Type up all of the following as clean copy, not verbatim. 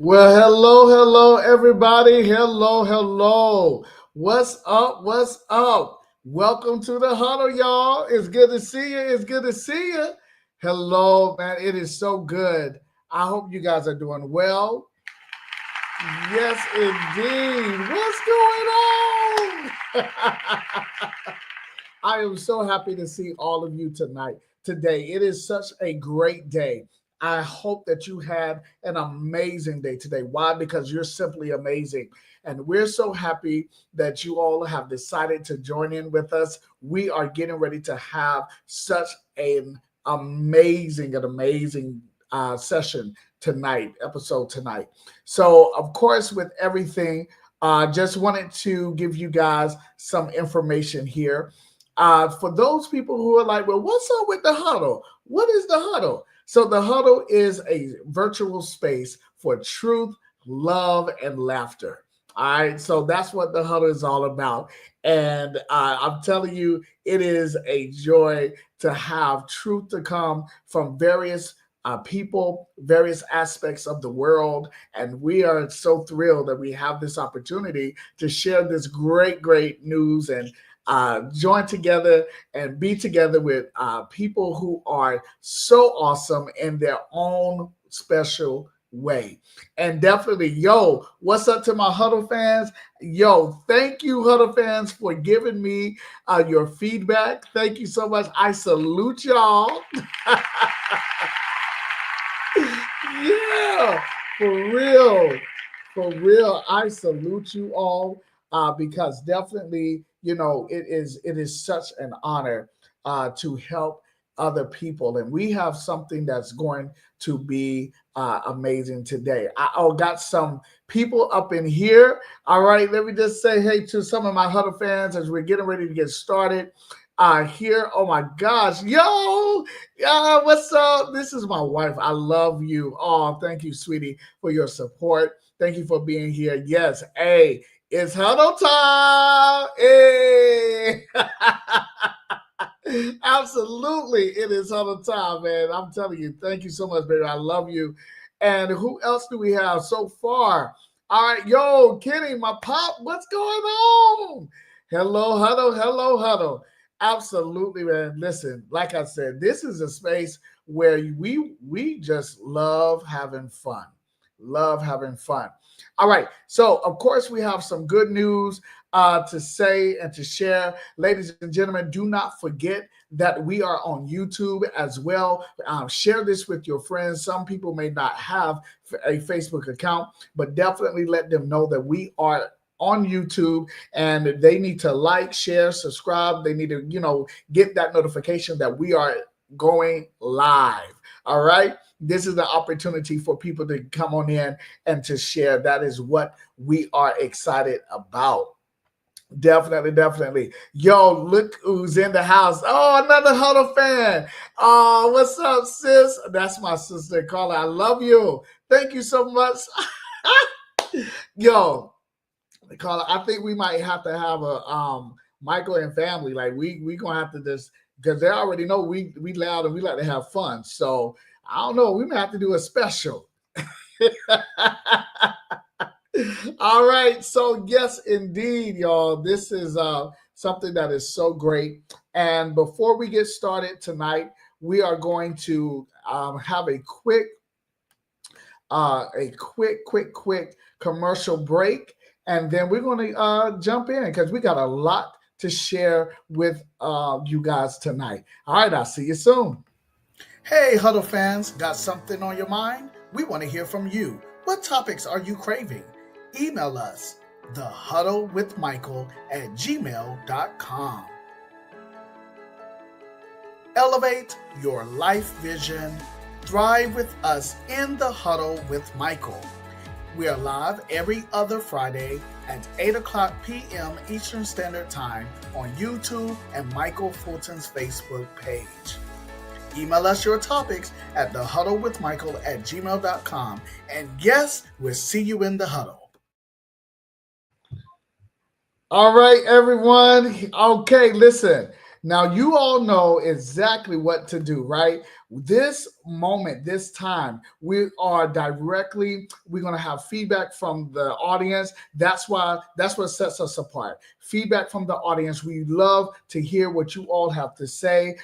Well, hello, everybody. Hello. What's up? What's up? Welcome to the huddle, y'all. It's good to see you. It's good to see you. Hello, man. It is so good. I hope you guys are doing well. Yes, indeed. What's going on? I am so happy to see all of you tonight. Today, it is such a great day. I hope that you had an amazing day today. Why? Because you're simply amazing. And we're so happy that you all have decided to join in with us. We are getting ready to have such an amazing session tonight, episode tonight. So, of course, with everything, just wanted to give you guys some information here for those people who are like, well, what's up with the huddle? What is the huddle? So, the huddle is a virtual space for truth, love, and laughter. All right. So, that's what the huddle is all about. And I'm telling you, it is a joy to have truth to come from various people, various aspects of the world. And we are so thrilled that we have this opportunity to share this great news and join together and be together with people who are so awesome in their own special way. And definitely, yo, what's up to my Huddle fans? Yo, thank you, Huddle fans, for giving me your feedback. Thank you so much. I salute y'all. Yeah, for real. For real. I salute you all because definitely, it is such an honor to help other people. And we have something that's going to be amazing today. I got some people up in here. All right, let me just say hey to some of my Huddle fans as we're getting ready to get started. Here, oh my gosh, yo, yeah, what's up? This is my wife. I love you. Oh, thank you, sweetie, for your support. Thank you for being here. Yes, hey, it's huddle time. Hey. Absolutely, it is huddle time, man. I'm telling you, thank you so much, baby. I love you. And who else do we have so far? All right, yo, Kenny, my pop, what's going on? Hello, huddle. Hello, huddle. Absolutely, man. Listen, like I said, this is a space where we just love having fun. Love having fun. All right. So, of course, we have some good news to say and to share. Ladies and gentlemen, do not forget that we are on YouTube as well. Share this with your friends. Some people may not have a Facebook account, but definitely let them know that we are on YouTube and they need to like, share, subscribe. They need to, get that notification that we are going live. All right. This is the opportunity for people to come on in and to share. That is what we are excited about. Definitely. Yo, look who's in the house. Oh, another Huddle fan. Oh, what's up, sis? That's my sister, Carla. I love you. Thank you so much. Yo, Carla, I think we might have to have a Michael and family. Like we gonna have to just because they already know we loud and we like to have fun. So I don't know. We may have to do a special. All right. So yes, indeed, y'all. This is something that is so great. And before we get started tonight, we are going to have a quick commercial break, and then we're going to jump in because we got a lot to share with you guys tonight. All right. I'll see you soon. Hey, Huddle fans, got something on your mind? We want to hear from you. What topics are you craving? Email us, thehuddlewithmichael@gmail.com. Elevate your life vision. Thrive with us in the Huddle with Michael. We are live every other Friday at 8 o'clock p.m. Eastern Standard Time on YouTube and Michael Fulton's Facebook page. Email us your topics at thehuddlewithmichael@gmail.com. And yes, we'll see you in the huddle. All right, everyone. Okay, listen. Now, you all know exactly what to do, right? This moment, this time, we're going to have feedback from the audience. That's what sets us apart. Feedback from the audience. We love to hear what you all have to say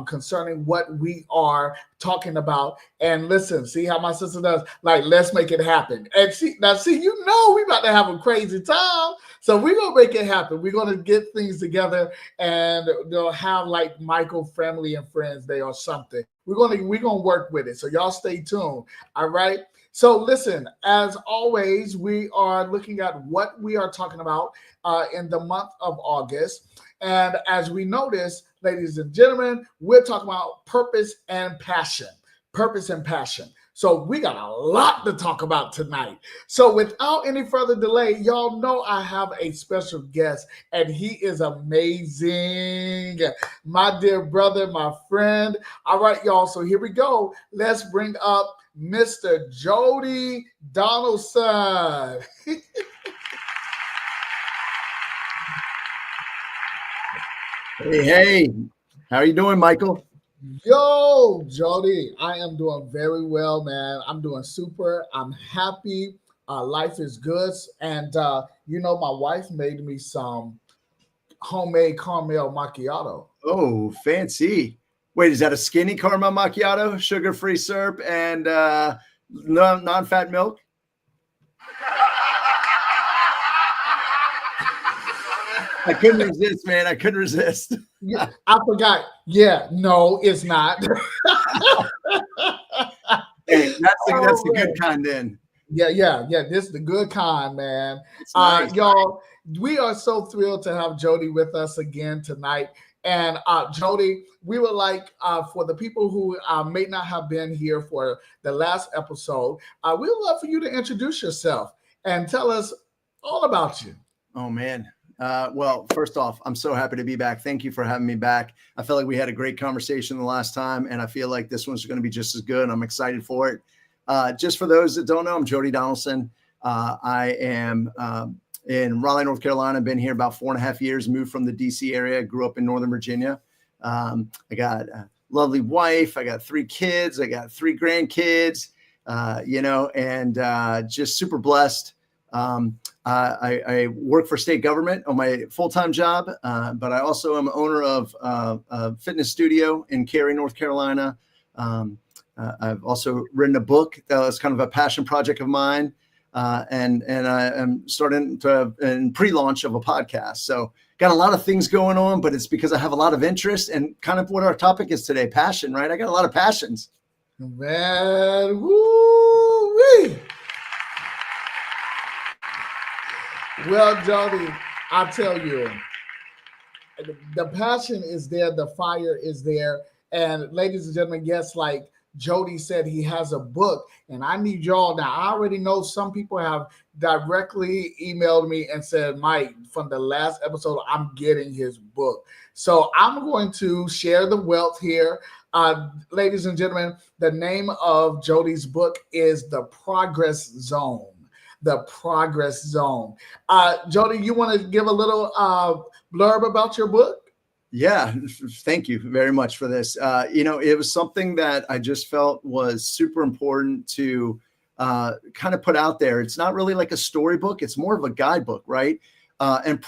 concerning what we are talking about. And listen, see how my sister does? Like, let's make it happen. And see, we about to have a crazy time. So we're going to make it happen. We're going to get things together and they'll have like Michael Family and Friends Day or something. We're gonna work with it. So y'all stay tuned. All right. So listen, as always, we are looking at what we are talking about in the month of August. And as we notice, ladies and gentlemen, we're talking about purpose and passion. Purpose and passion. So we got a lot to talk about tonight. So without any further delay, y'all know I have a special guest, and he is amazing. My dear brother, my friend. All right, y'all. So here we go. Let's bring up Mr. Jody Donaldson. Hey, how are you doing, Michael? Yo, Jody, I am doing very well, man. I'm doing super. I'm happy. Life is good. And, my wife made me some homemade caramel macchiato. Oh, fancy. Wait, is that a skinny caramel macchiato, sugar-free syrup, and non-fat milk? I couldn't resist, man. I couldn't resist. Yeah, I forgot. Yeah, no, it's not. Hey, that's the good kind then. Yeah. This is the good kind, man. Nice. Y'all, we are so thrilled to have Jody with us again tonight. And Jody, we would like for the people who may not have been here for the last episode, we would love for you to introduce yourself and tell us all about you. Oh, man. Well, first off, I'm so happy to be back. Thank you for having me back. I felt like we had a great conversation the last time, and I feel like this one's going to be just as good. I'm excited for it. Just for those that don't know, I'm Jody Donaldson. I am in Raleigh, North Carolina. I've been here about 4.5 years, moved from the DC area, grew up in Northern Virginia. I got a lovely wife. I got 3 kids. I got 3 grandkids, and just super blessed. I work for state government on my full-time job, but I also am owner of a fitness studio in Cary, North Carolina. I've also written a book that was kind of a passion project of mine, and I am starting in pre-launch of a podcast. So got a lot of things going on, but it's because I have a lot of interest and kind of what our topic is today, passion, right? I got a lot of passions. Man, woo-wee. Well, Jody, I tell you, the passion is there, the fire is there. And ladies and gentlemen, yes, like Jody said, he has a book, and I need y'all. Now, I already know some people have directly emailed me and said, Mike, from the last episode, I'm getting his book. So I'm going to share the wealth here. Ladies and gentlemen, the name of Jody's book is The Progress Zone. The Progress Zone. Jody, you want to give a little blurb about your book? Yeah, thank you very much for this. It was something that I just felt was super important to kind of put out there. It's not really like a storybook. It's more of a guidebook, right? And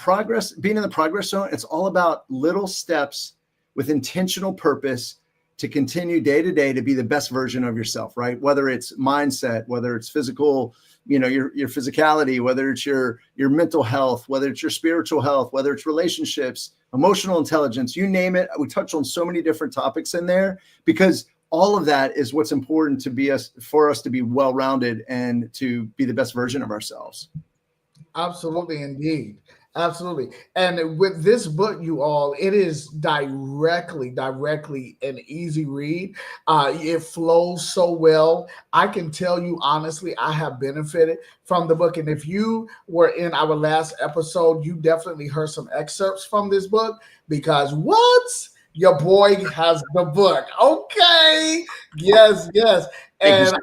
being in the progress zone, it's all about little steps with intentional purpose to continue day to day to be the best version of yourself, right? Whether it's mindset, whether it's physical, your physicality, whether it's your mental health, whether it's your spiritual health, whether it's relationships, emotional intelligence, you name it. We touch on so many different topics in there because all of that is what's important for us to be well-rounded and to be the best version of ourselves. Absolutely, indeed. Absolutely. And with this book, you all, it is directly an easy read. It flows so well. I can tell you honestly, I have benefited from the book. And if you were in our last episode, you definitely heard some excerpts from this book because your boy has the book. Okay. Yes. And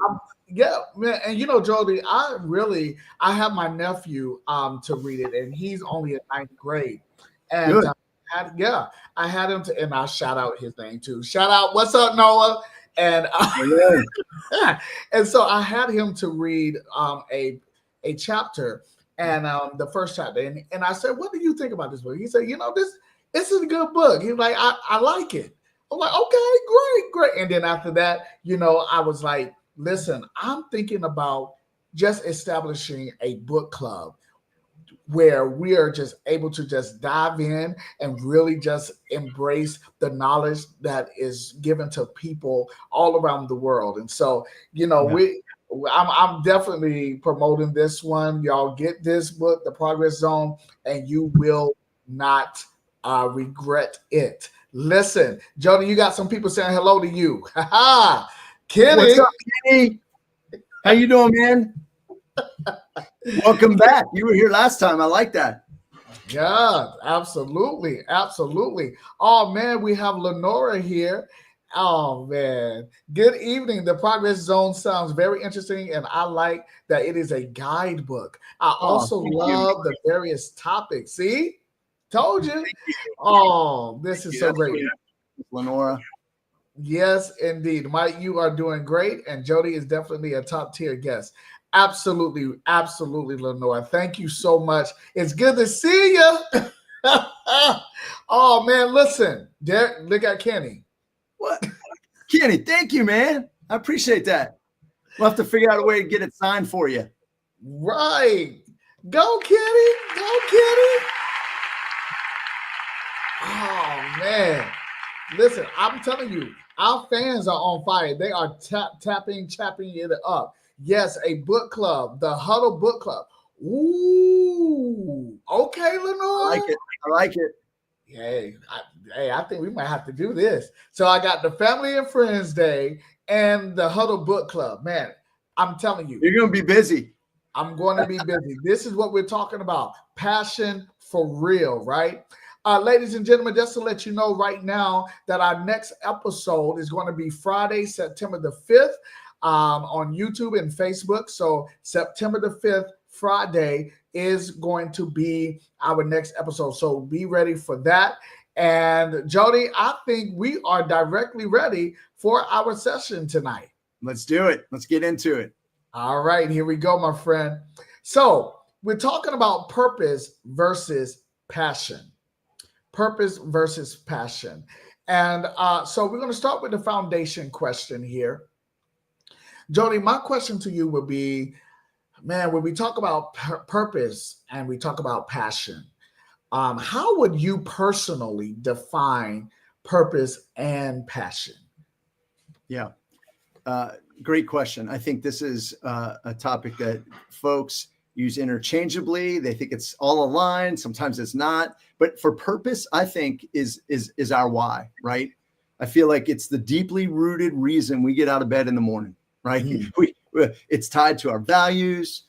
yeah, man, and Jody, I have my nephew to read it, and he's only in 9th grade, and I had him to, and I'll shout out his name too. Shout out, what's up, Noah? And and so I had him to read a chapter, and the first chapter, and I said, "What do you think about this book?" He said, this is a good book." He's like, I like it." I'm like, "Okay, great." And then after that, I was like, "Listen, I'm thinking about just establishing a book club where we are just able to just dive in and really just embrace the knowledge that is given to people all around the world." And so, I'm definitely promoting this one. Y'all get this book, The Progress Zone, and you will not regret it. Listen, Jody, you got some people saying hello to you. Kenny. What's up, Kenny? How you doing, man? Welcome back. You were here last time. I like that. Yeah, absolutely. Oh man, we have Lenora here. Oh man, good evening. The Progress Zone sounds very interesting, and I like that it is a guidebook. I also love the various topics. See, told you. Oh, this is so great, Lenora. Yes, indeed, Mike. You are doing great, and Jody is definitely a top tier guest. Absolutely, Lenore. Thank you so much. It's good to see you. Oh man, listen, Derek, look at Kenny. What? Kenny, thank you, man. I appreciate that. We'll have to figure out a way to get it signed for you. Right. Go, Kenny. Oh man. Listen, I'm telling you, our fans are on fire. They are chapping it up. Yes, a book club, the Huddle Book Club. Ooh, okay, Lenore. I like it. Hey, I think we might have to do this. So I got the Family and Friends Day and the Huddle Book Club. Man, I'm telling you, you're going to be busy. I'm going to be busy. This is what we're talking about. Passion for real, right? Ladies and gentlemen, just to let you know right now that our next episode is going to be Friday, September the 5th. On YouTube and Facebook. So September the 5th, Friday, is going to be our next episode. So be ready for that. And Jody, I think we are directly ready for our session tonight. Let's do it. Let's get into it. All right, here we go, my friend. So we're talking about purpose versus passion. Purpose versus passion. And so we're going to start with the foundation question here. Jody, my question to you would be, man, when we talk about purpose and we talk about passion, how would you personally define purpose and passion? Yeah, great question. I think this is a topic that folks use interchangeably. They think it's all aligned. Sometimes it's not. But for purpose, I think is our why, right? I feel like it's the deeply rooted reason we get out of bed in the morning. Right. Mm-hmm. It's tied to our values,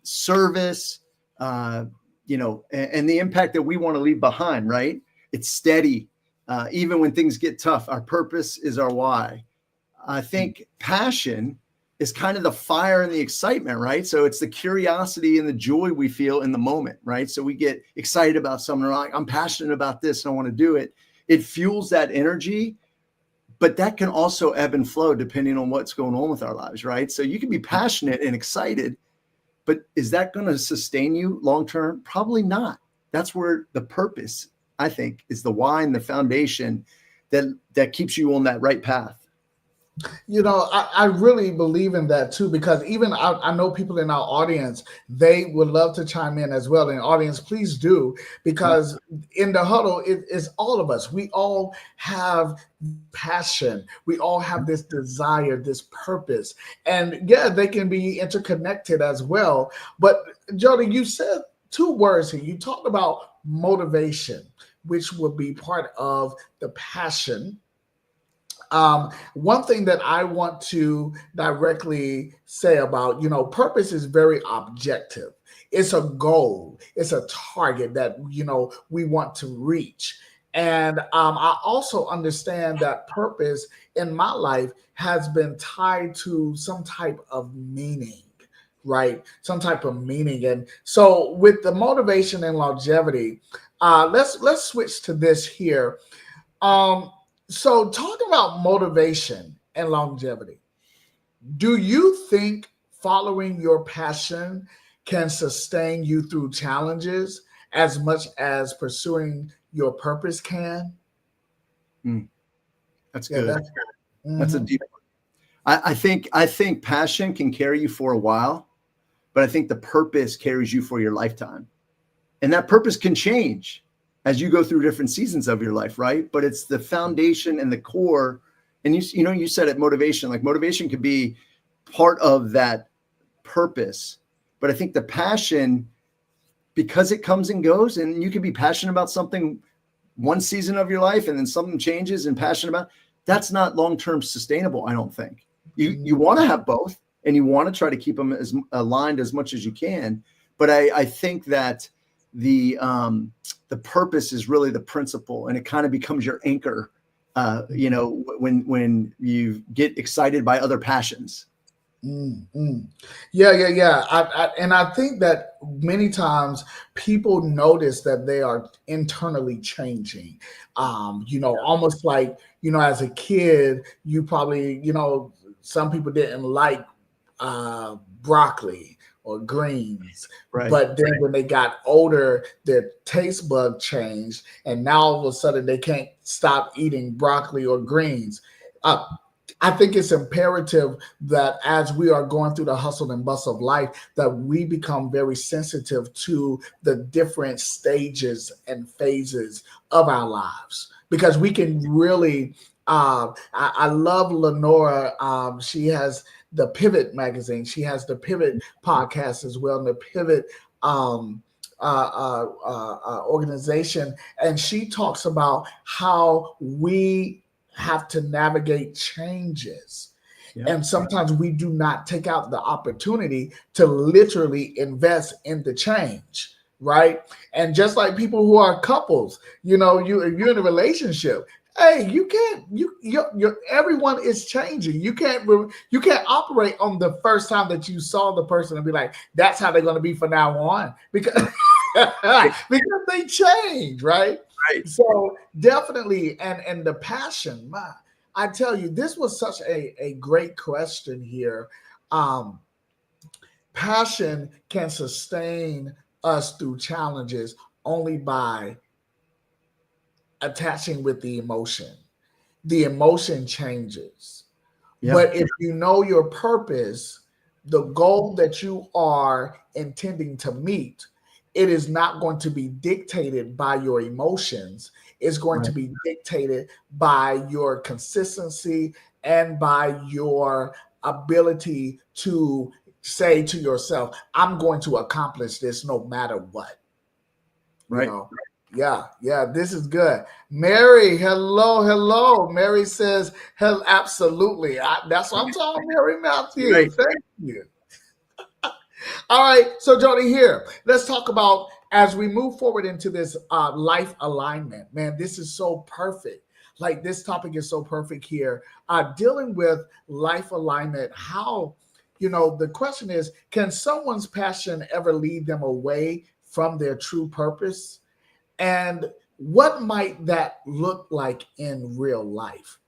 service, and the impact that we want to leave behind. Right. It's steady. Even when things get tough, our purpose is our why. I think passion is kind of the fire and the excitement. Right. So it's the curiosity and the joy we feel in the moment. Right. So we get excited about something. Like, I'm passionate about this and I want to do it. It fuels that energy. But that can also ebb and flow depending on what's going on with our lives, right? So you can be passionate and excited, but is that going to sustain you long-term? Probably not. That's where the purpose, I think, is the why and the foundation that keeps you on that right path. I really believe in that too, because even I know people in our audience, they would love to chime in as well. And audience, please do, because in the huddle, it is all of us. We all have passion. We all have this desire, this purpose. And yeah, they can be interconnected as well. But Jody, you said two words here. You talked about motivation, which would be part of the passion. One thing that I want to directly say about, purpose is very objective. It's a goal. It's a target that, we want to reach. And I also understand that purpose in my life has been tied to some type of meaning, right? Some type of meaning. And so with the motivation and longevity, Let's switch to this here. Um, so talking about motivation and longevity, do you think following your passion can sustain you through challenges as much as pursuing your purpose can? Mm, that's Yeah, good. that's That's a mhm. deep. I think passion can carry you for a while, but I think the purpose carries you for your lifetime. And that purpose can change as you go through different seasons of your life, right? But it's the foundation and the core. And you said it, motivation. Like motivation could be part of that purpose, but I think the passion, because it comes and goes, and you can be passionate about something one season of your life, and then something changes and passionate about. That's not long term sustainable. I don't think. You Mm, want to have both, and you want to try to keep them as aligned as much as you can. But I think that the purpose is really the principle, and it kind of becomes your anchor. When you get excited by other passions. mm. Yeah, yeah, yeah. And I think that many times people notice that they are internally changing. Almost like, as a kid, you probably, some people didn't like broccoli or greens. Right. But then when they got older, their taste bud changed, and now all of a sudden they can't stop eating broccoli or greens. Uh, I think it's imperative that as we are going through the hustle and bustle of life, that we become very sensitive to the different stages and phases of our lives, because we can really. I love Lenora. She has the Pivot magazine. She has the Pivot podcast as well, and the Pivot um, organization. And she talks about how we have to navigate changes. Yeah. And sometimes we do not take out the opportunity to literally invest in the change, right? And just like people who are couples, if you're in a relationship, hey, you can't, everyone is changing. You can't operate on the first time that you saw the person and be like, that's how they're going to be from now on, because because they change, right? Right. So definitely, and the passion, I tell you, this was such a great question here. Um, Passion can sustain us through challenges only by attaching with the emotion. The emotion changes. Yeah. But if you know your purpose, the goal that you are intending to meet, it is not going to be dictated by your emotions. It's going to Right. be dictated by your consistency and by your ability to say to yourself, I'm going to accomplish this no matter what, you Right. know. Yeah, yeah, this is good. Mary, hello, hello. Mary says, hell, absolutely. That's what I'm talking, Mary Right. Matthews. Thank you. All right, so Jody, here, let's talk about as we move forward into this life alignment. Man, this is so perfect. Like this topic is so perfect here. Dealing with life alignment, how, the question is, can someone's passion ever lead them away from their true purpose? And what might that look like in real life?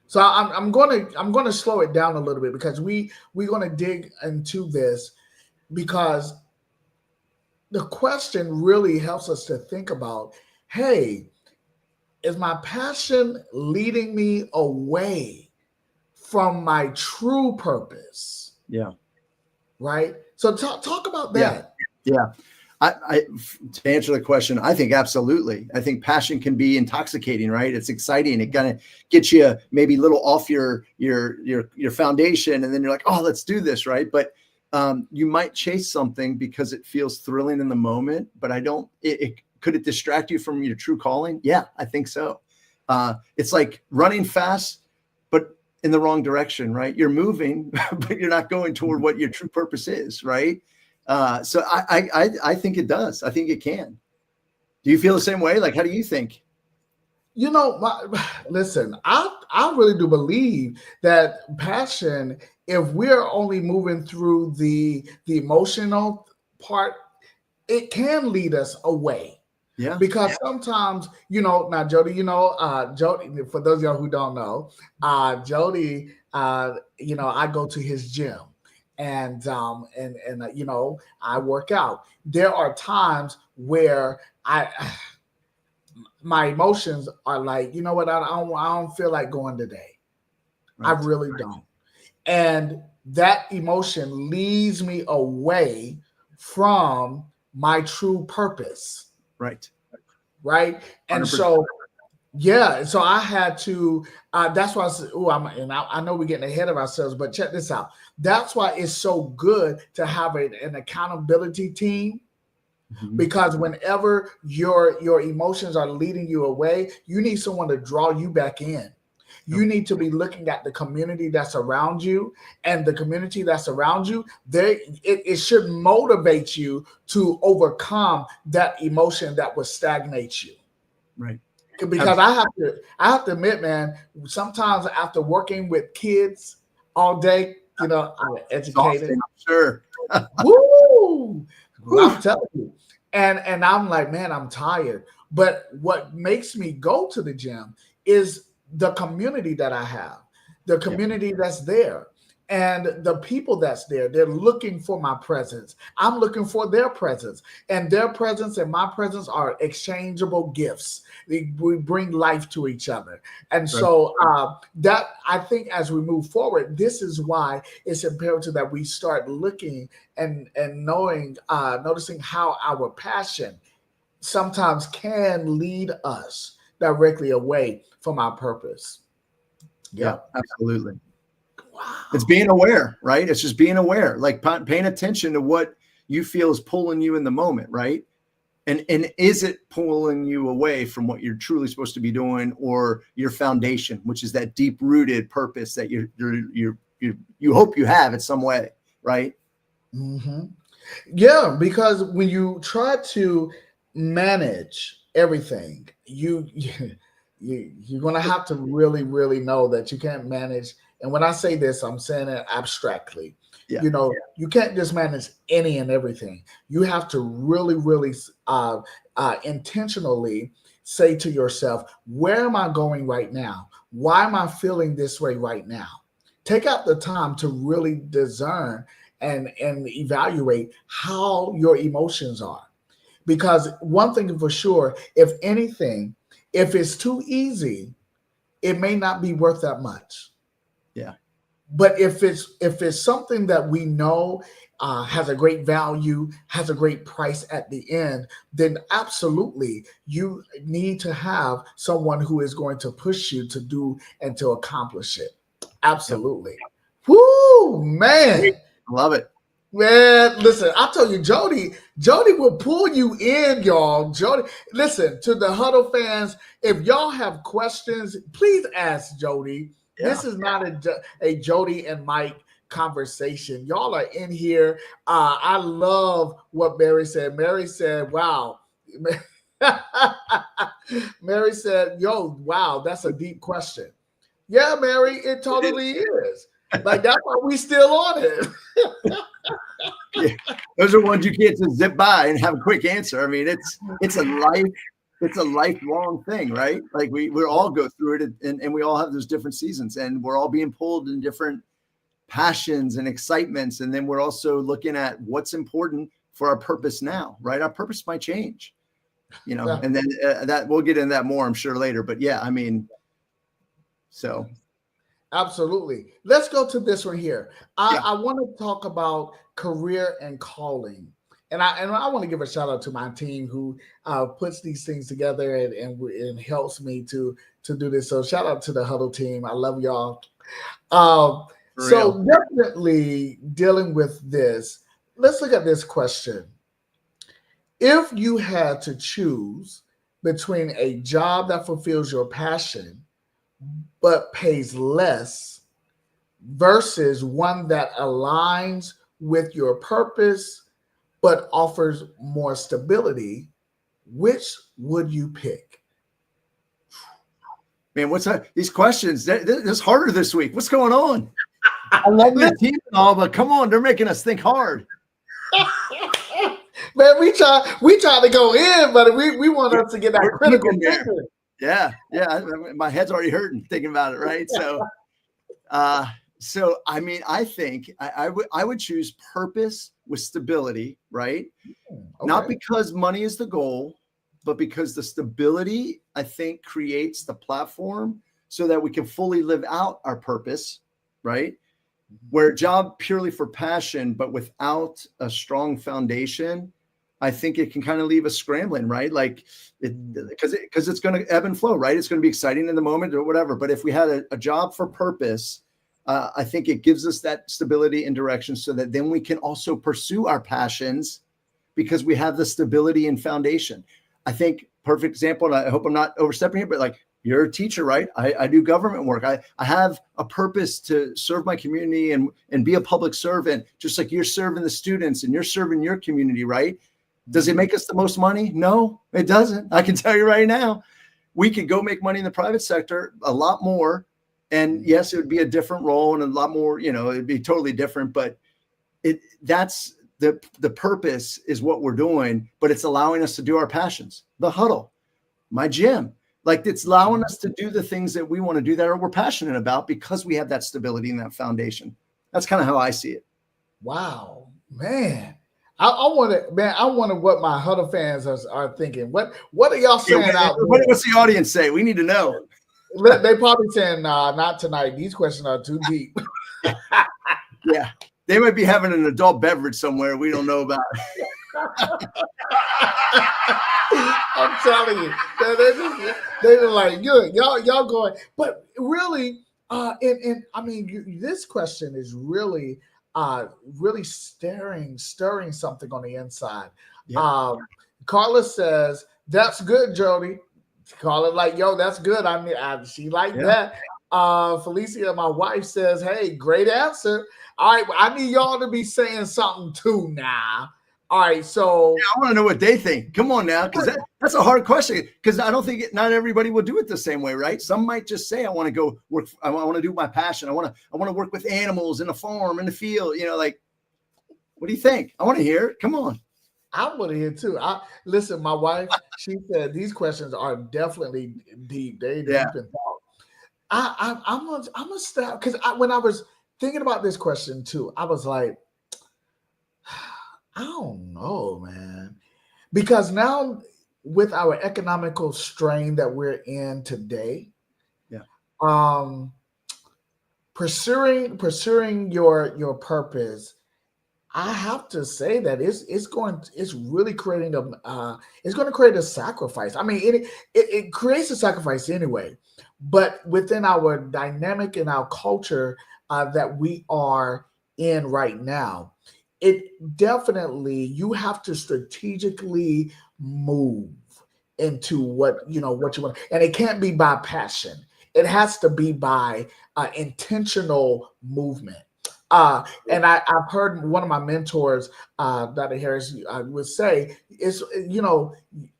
So I'm gonna slow it down a little bit, because we're gonna dig into this, because the question really helps us to think about, hey, is my passion leading me away from my true purpose? Yeah. Right? So talk about Yeah. that. Yeah. To answer the question, I think absolutely. I think passion can be intoxicating, right? It's exciting. It kind of gets you maybe a little off your foundation, and then you're like, oh, let's do this, right? But you might chase something because it feels thrilling in the moment, but I don't. Could it distract you from your true calling? Yeah, I think so. It's like running fast, but in the wrong direction, right? You're moving, but you're not going toward what your true purpose is, right? So I think it does. I think it can. Do you feel the same way? Like, how do you think? Listen, I really do believe that passion, if we're only moving through the emotional part, it can lead us away. Yeah. Because sometimes, now Jody, Jody, for those of y'all who don't know, Jody, I go to his gym and I work out. There are times where my emotions are like, you know what, I don't feel like going today. I Right. really don't. And that emotion leads me away from my true purpose. Right. Right. And 100%. so, yeah. So I had to, that's why I said, I know we're getting ahead of ourselves, but check this out. That's why it's so good to have an accountability team. Because whenever your emotions are leading you away, you need someone to draw you back in. You need to be looking at the community that's around you, and the community that's around you, it should motivate you to overcome that emotion that would stagnate you. Right. Because I have to admit, man, sometimes after working with kids all day, I'm educated. I'm sure. Woo! I'm telling you. And I'm like, man, I'm tired. But what makes me go to the gym is the community that I have, the community that's there, and the people that's there. They're looking for my presence. I'm looking for their presence. And their presence and my presence are exchangeable gifts. We bring life to each other. And so that, I think, as we move forward, this is why it's imperative that we start looking and noticing how our passion sometimes can lead us directly away from our purpose. Yeah, absolutely. Wow. It's being aware, right? It's just being aware, like paying attention to what you feel is pulling you in the moment, right? And is it pulling you away from what you're truly supposed to be doing, or your foundation, which is that deep rooted purpose that you hope you have in some way, right? Mm-hmm. Yeah, because when you try to manage everything, you're going to have to really, really know that you can't manage. And when I say this, I'm saying it abstractly. Yeah. You can't just manage any and everything. You have to really, really intentionally say to yourself, where am I going right now? Why am I feeling this way right now? Take out the time to really discern and evaluate how your emotions are. Because one thing for sure, if anything, if it's too easy, it may not be worth that much. Yeah. But if it's something that we know has a great value, has a great price at the end, then absolutely you need to have someone who is going to push you to do and to accomplish it. Absolutely. Yep. Woo, man. Love it. Man, listen, I tell you, Jody will pull you in, y'all. Jody, listen, to the Huddle fans, if y'all have questions, please ask Jody. Yeah. This is not a Jody and Mike conversation. Y'all are in here. I love what Mary said. Mary said, wow. Mary said, yo, wow, that's a deep question. Yeah, Mary, it totally is. Like, that's why we still on it. Yeah, those are ones you can't just zip by and have a quick answer. I mean, it's a lifelong thing, right? Like we all go through it, and we all have those different seasons, and we're all being pulled in different passions and excitements. And then we're also looking at what's important for our purpose now, right? Our purpose might change, and then that we'll get into that more, I'm sure, later. But yeah, I mean, so. Absolutely. Let's go to this one here. I want to talk about career and calling. And I want to give a shout out to my team who puts these things together and helps me to do this. So shout out to the Huddle team. I love y'all. So definitely dealing with this. Let's look at this question. If you had to choose between a job that fulfills your passion but pays less versus one that aligns with your purpose but offers more stability, which would you pick? Man, what's that? These questions, that's harder this week. What's going on? I love the team and all, but come on, they're making us think hard. Man, we try to go in, but we want us to get that We're deep critical in there. thinking. Yeah. My head's already hurting thinking about it, right? So I mean, I think I would choose purpose with stability, right? Not Okay. because money is the goal, but because the stability, I think, creates the platform so that we can fully live out our purpose, right? Where a job purely for passion, but without a strong foundation, I think it can kind of leave us scrambling, right? Like because it's going to ebb and flow, right? It's going to be exciting in the moment or whatever. But if we had a job for purpose, I think it gives us that stability and direction so that then we can also pursue our passions because we have the stability and foundation. I think perfect example, and I hope I'm not overstepping here, but like you're a teacher, right? I do government work. I have a purpose to serve my community and be a public servant, just like you're serving the students and you're serving your community, right? Does it make us the most money? No, it doesn't. I can tell you right now, we could go make money in the private sector a lot more. And yes, it would be a different role and a lot more, it'd be totally different, but that's the purpose is what we're doing, but it's allowing us to do our passions, the huddle, my gym. Like it's allowing us to do the things that we want to do that we're passionate about because we have that stability and that foundation. That's kind of how I see it. Wow, man. I wonder what my Huddle fans are thinking. What are y'all saying out there? What's the audience say? We need to know. They probably saying, not tonight. These questions are too deep. Yeah. They might be having an adult beverage somewhere we don't know about. I'm telling you, they're like, good, y'all going. But really, and I mean, this question is really, really stirring something on the inside. Yeah. Carla says, "That's good, Jody." Carla like, "Yo, that's good." I mean, she like that. Felicia, my wife, says, "Hey, great answer." All right, I need y'all to be saying something too now. All right, so I want to know what they think. Come on now, because that's a hard question. Because I don't think not everybody will do it the same way, right? Some might just say, "I want to go work. I want to do my passion. I want to work with animals in a farm, in the field." Like, what do you think? I want to hear it. Come on. I want to hear too. Listen. My wife, she said these questions are definitely deep. They deep in thought. I'm gonna stop because when I was thinking about this question too, I was like, I don't know, man. Because now with our economical strain that we're in today, um, pursuing your purpose, I have to say that it's really creating it's going to create a sacrifice. I mean, it creates a sacrifice anyway, but within our dynamic and our culture that we are in right now, it definitely you have to strategically move into what you want, and it can't be by passion. It has to be by intentional movement. And I've heard one of my mentors, Dr. Harris, would say, is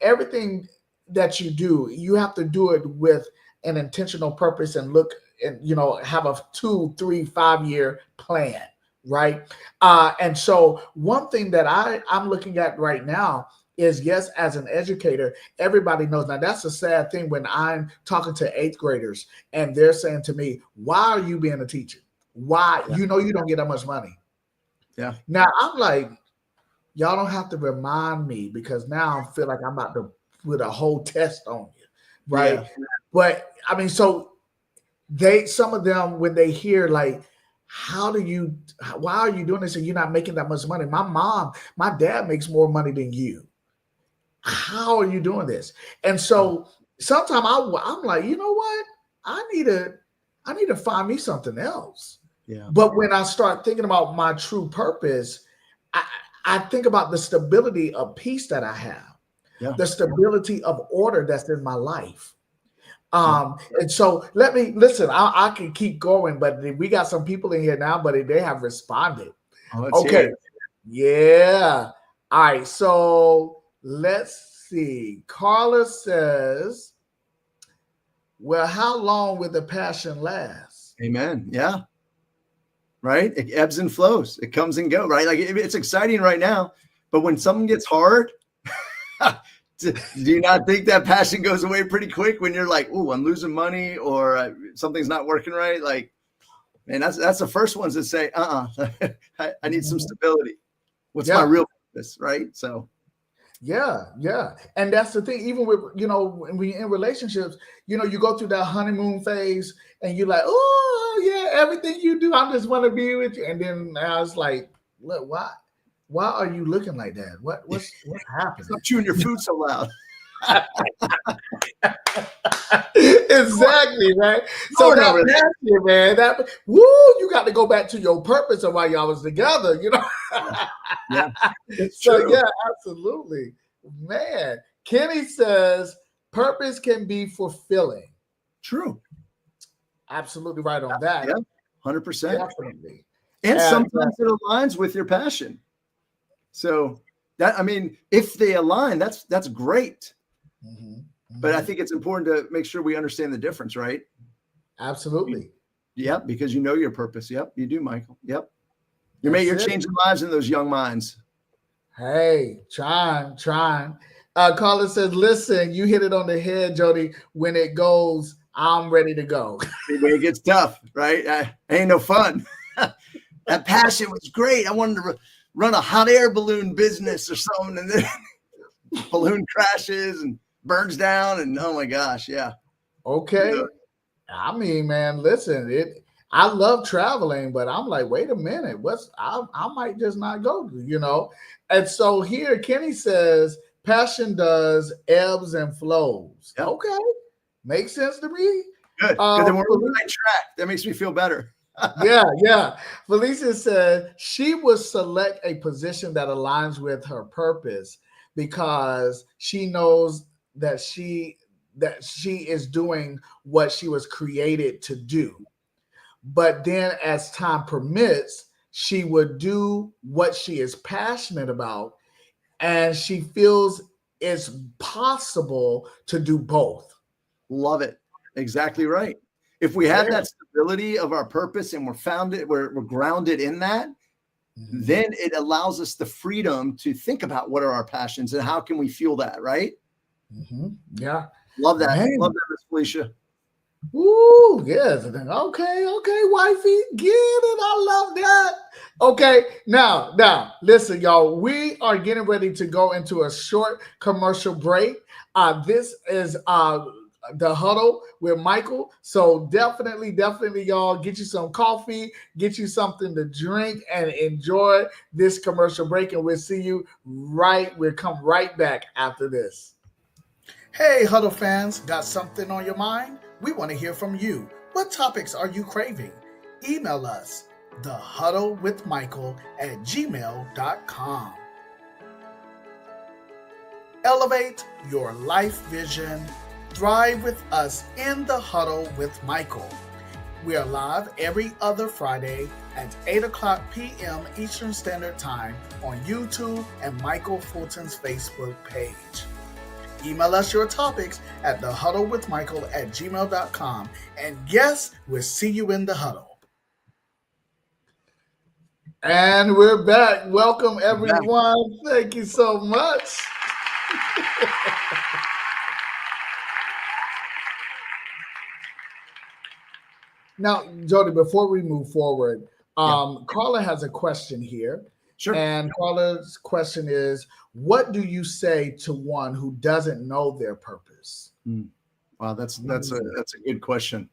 everything that you do, you have to do it with an intentional purpose and look and have a 2, 3, 5 year plan, right? And so one thing that I'm looking at right now is, yes, as an educator, everybody knows. Now, that's a sad thing when I'm talking to 8th graders and they're saying to me, "Why are you being a teacher? Why? You don't get that much money." Yeah. Now, I'm like, y'all don't have to remind me because now I feel like I'm about to put a whole test on you, right? Yeah. But I mean, so some of them, when they hear like, why are you doing this and you're not making that much money? My dad makes more money than you. How are you doing this? And so sometimes I'm like, you know what? I need to find me something else. Yeah. But when I start thinking about my true purpose, I think about the stability of peace that I have, the stability of order that's in my life. And so let me listen. I can keep going, but we got some people in here now, but they have responded. Okay. Yeah. All right. So let's see. Carla says, "Well, how long will the passion last?" Amen. Yeah. Right. It ebbs and flows. It comes and goes. Right. Like it's exciting right now, But when something gets hard, do you not think that passion goes away pretty quick when you're like, "Ooh, I'm losing money," or something's not working right? Like, man, that's the first ones that say, I need some stability. What's my real purpose, right? So, yeah, and that's the thing. Even with when we in relationships, you go through that honeymoon phase, and you're like, oh yeah, everything you do, I just want to be with you. And then I was like, look, why are you looking like that? What's happening? stop chewing your food so loud. Exactly, right. So that passion, man, you got to go back to your purpose of why y'all was together, Yeah, So true. Yeah, absolutely, man. Kenny says purpose can be fulfilling. True. Absolutely right on that. Yeah, 100%. Definitely. And sometimes it aligns with your passion. So if they align, that's great. Mm-hmm. But I think it's important to make sure we understand the difference, right? Absolutely. Yep, because you know your purpose. Yep, you do, Michael. Yep. You're changing lives in those young minds. Hey, trying. Carla says, listen, you hit it on the head, Jody. When it goes, I'm ready to go. When it gets tough, right? Ain't no fun. That passion was great. I wanted to run a hot air balloon business or something, and then balloon crashes and burns down, and oh my gosh, yeah. Okay. I mean, man, listen, I love traveling, but I'm like, wait a minute, I might just not go, And so here Kenny says passion does ebbs and flows. Yep. Okay. Makes sense to me. Good. Then we're on the right track. That makes me feel better. Yeah. Felicia said she would select a position that aligns with her purpose because she knows that she is doing what she was created to do. But then as time permits, she would do what she is passionate about, and she feels it's possible to do both. Love it. Exactly right. If we have that stability of our purpose and we're grounded in that, then it allows us the freedom to think about what are our passions and how can we fuel that, right? Mm-hmm. Yeah. Love that. Man. Love that, Miss Felicia. Ooh, yes. Okay, wifey, get it. I love that. Okay, now, listen, y'all. We are getting ready to go into a short commercial break. This is the Huddle with Michael. So definitely, y'all, get you some coffee, get you something to drink, and enjoy this commercial break. And we'll see you we'll come right back after this. Hey, Huddle fans, got something on your mind? We want to hear from you. What topics are you craving? Email us, thehuddlewithmichael@gmail.com. Elevate your life vision. Thrive with us in the Huddle with Michael. We are live every other Friday at 8 o'clock p.m. Eastern Standard Time on YouTube and Michael Fulton's Facebook page. Email us your topics at thehuddlewithmichael@gmail.com. And yes, we'll see you in the huddle. And we're back. Welcome, everyone. Thank you so much. Now, Jody, before we move forward, Carla has a question here. Sure. And Carla's question is, what do you say to one who doesn't know their purpose? Wow, that's a good question.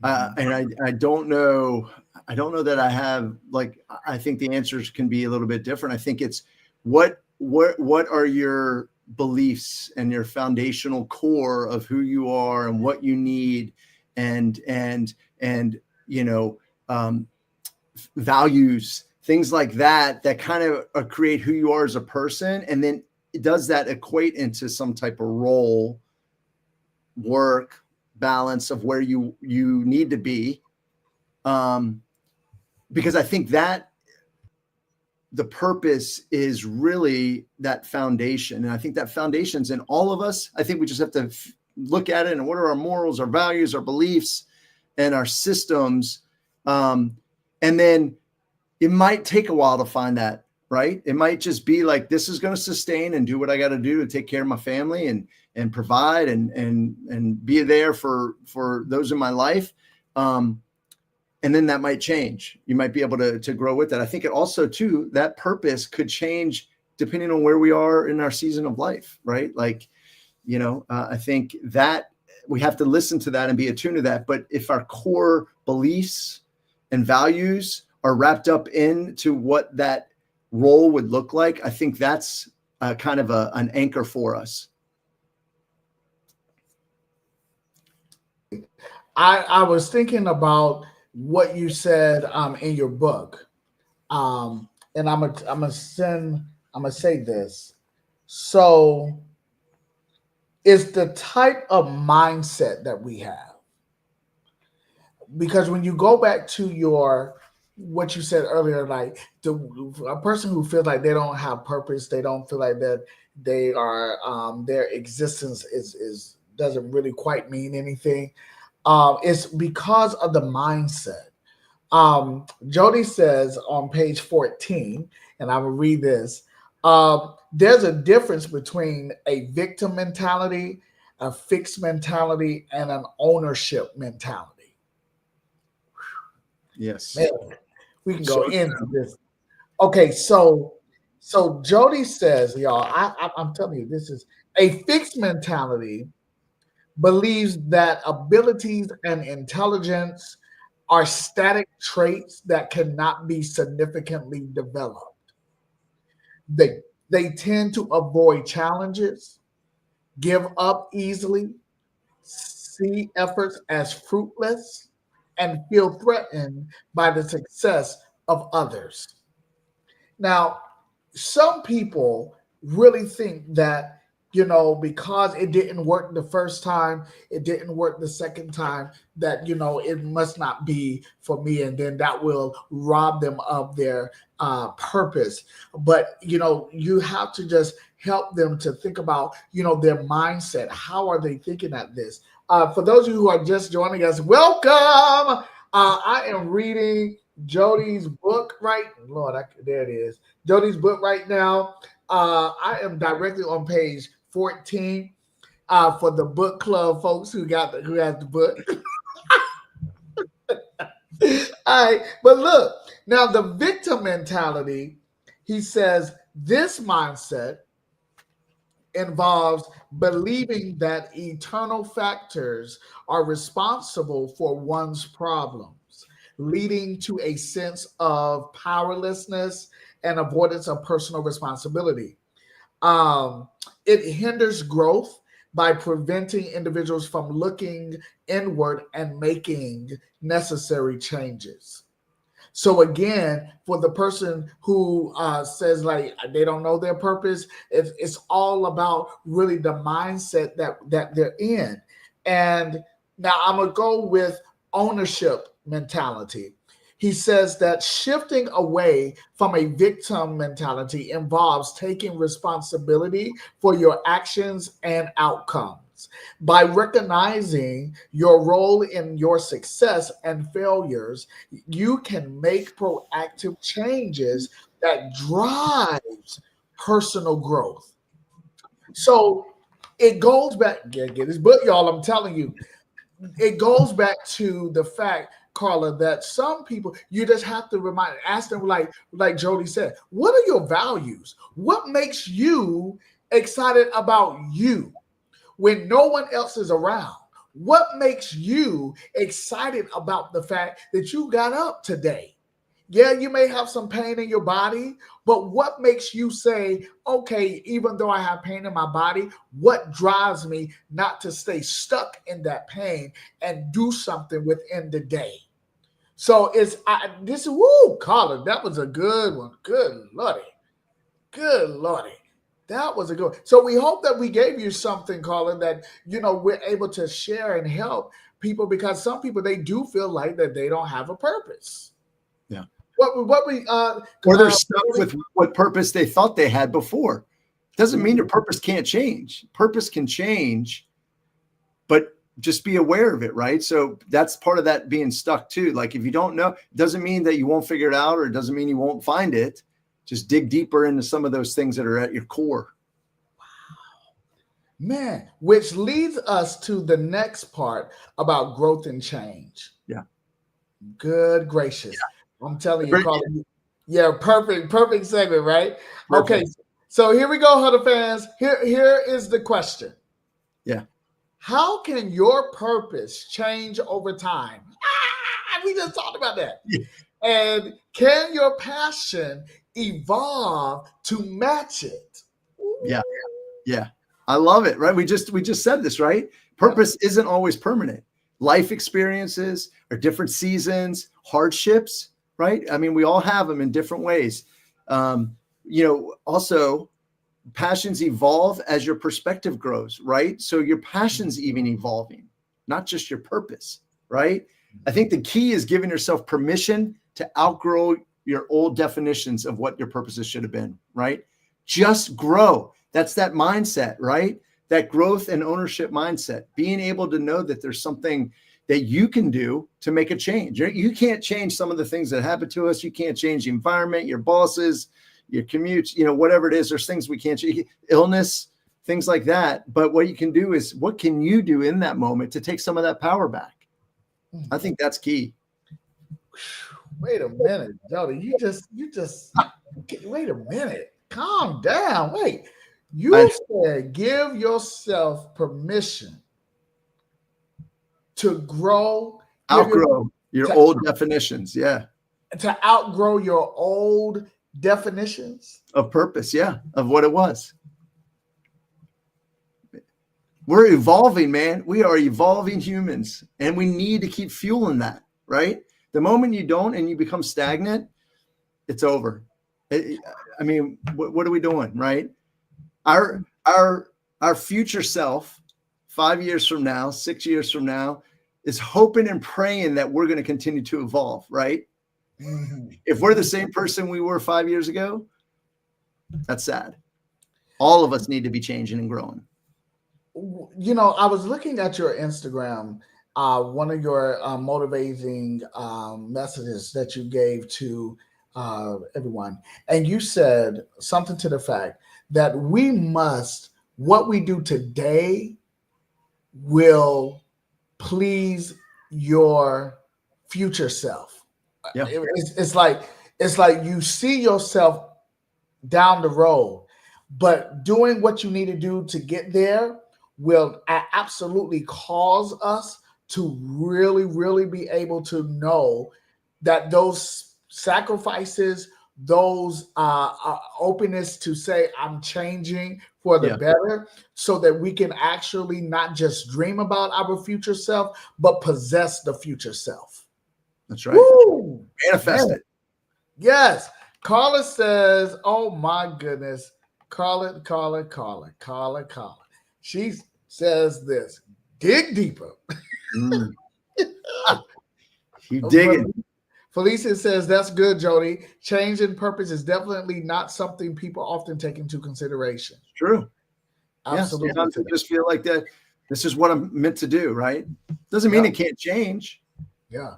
And I don't know that I have, I think the answers can be a little bit different. I think it's what are your beliefs and your foundational core of who you are and what you need and values, things like that kind of create who you are as a person. And then does that equate into some type of role, work, balance of where you need to be? Because I think that the purpose is really that foundation. And I think that foundation's in all of us. I think we just have to look at it and what are our morals, our values, our beliefs, and our systems. And then it might take a while to find that right? It might just be like, this is going to sustain and do what I got to do to take care of my family and provide and be there for those in my life. And then that might change. You might be able to grow with that. I think it also too, that purpose could change depending on where we are in our season of life, right? Like, I think that we have to listen to that and be attuned to that. But if our core beliefs and values are wrapped up into what that role would look like, I think that's kind of an anchor for us. I was thinking about what you said in your book, and I'm gonna say this. So it's the type of mindset that we have, because when you go back to your what you said earlier, like a person who feels like they don't have purpose, they don't feel like that they are their existence is doesn't really quite mean anything. It's because of the mindset. Jody says on page 14, and I will read this. There's a difference between a victim mentality, a fixed mentality, and an ownership mentality. Yes. Man, we can go into this. Okay, so Jody says, y'all, I'm telling you, this is a fixed mentality believes that abilities and intelligence are static traits that cannot be significantly developed. They they tend to avoid challenges, give up easily, see efforts as fruitless, and feel threatened by the success of others. Now, some people really think that, because it didn't work the first time, it didn't work the second time, that, it must not be for me. And then that will rob them of their purpose. But, you have to just help them to think about, their mindset. How are they thinking at this? For those of you who are just joining us, welcome. I am reading Jody's book, right? Lord, there it is. Jody's book right now. I am directly on page 14 for the book club folks who has the book. All right, but look, now the victim mentality, he says this mindset involves believing that eternal factors are responsible for one's problems, leading to a sense of powerlessness and avoidance of personal responsibility. Um, it hinders growth by preventing individuals from looking inward and making necessary changes. So again, for the person who says like they don't know their purpose, it's all about really the mindset that they're in. And now I'm gonna go with ownership mentality. He says that shifting away from a victim mentality involves taking responsibility for your actions and outcomes. By recognizing your role in your success and failures, you can make proactive changes that drives personal growth. So it goes back, get this book, y'all. I'm telling you, it goes back to the fact, Carla, that some people you just have to ask them, like Jody said, what are your values? What makes you excited about you when no one else is around? What makes you excited about the fact that you got up today? Yeah, you may have some pain in your body, but what makes you say, okay, even though I have pain in my body, what drives me not to stay stuck in that pain and do something within the day? So Colin, that was a good one. Good lordy. That was a good one. So we hope that we gave you something, Colin, that we're able to share and help people, because some people, they do feel like that they don't have a purpose. Yeah. Or they're stuck with what purpose they thought they had before. Doesn't mean your purpose can't change. Purpose can change, but just be aware of it, right? So that's part of that being stuck too. Like if you don't know, it doesn't mean that you won't figure it out, or it doesn't mean you won't find it. just dig deeper into some of those things that are at your core. Man, which leads us to the next part about growth and change. Yeah. Good gracious. I'm telling you, Great. Carly. Yeah, perfect segment, right? Perfect. Okay, so here we go, Huddle fans. Here is the question. Yeah. How can your purpose change over time? We just talked about that. Yeah. And can your passion evolve to match it? Yeah. Yeah. I love it, right? We just said this, right? Purpose isn't always permanent. Life experiences or different seasons, hardships, right? I mean, we all have them in different ways. Also passions evolve as your perspective grows, right? So your passion's even evolving, not just your purpose, right? I think the key is giving yourself permission to outgrow your old definitions of what your purposes should have been, right? Just grow. That's that mindset, right? That growth and ownership mindset, being able to know that there's something that you can do to make a change. You can't change some of the things that happen to us. You can't change the environment, your bosses, your commutes, whatever it is. There's things we can't change, illness, things like that. But what you can do is, what can you do in that moment to take some of that power back? I think that's key. Wait a minute, Jody. You just wait a minute. Calm down. Wait. You said give yourself permission to grow. Outgrow your old definitions. Yeah. To outgrow your old definitions of purpose. Yeah. Of what it was. We're evolving, man. We are evolving humans, and we need to keep fueling that, right? The moment you don't and you become stagnant, it's over. I mean, what are we doing, right? Our future self, 5 years from now, 6 years from now, is hoping and praying that we're going to continue to evolve, right? Mm-hmm. If we're the same person we were 5 years ago, that's sad. All of us need to be changing and growing. I was looking at your Instagram, one of your motivating messages that you gave to everyone. And you said something to the fact that what we do today will please your future self. Yeah. It's like you see yourself down the road, but doing what you need to do to get there will absolutely cause us to really, really be able to know that those sacrifices, those openness to say, I'm changing for the better, so that we can actually not just dream about our future self, but possess the future self. That's right. Woo! Manifest it. Yes. Carla says, oh my goodness. Carla. She says this, dig deeper. You digging. Felicia says, that's good, Jody. Change in purpose is definitely not something people often take into consideration. True. Absolutely. Yes, sometimes just feel like that. This is what I'm meant to do, right? Doesn't mean it can't change. Yeah.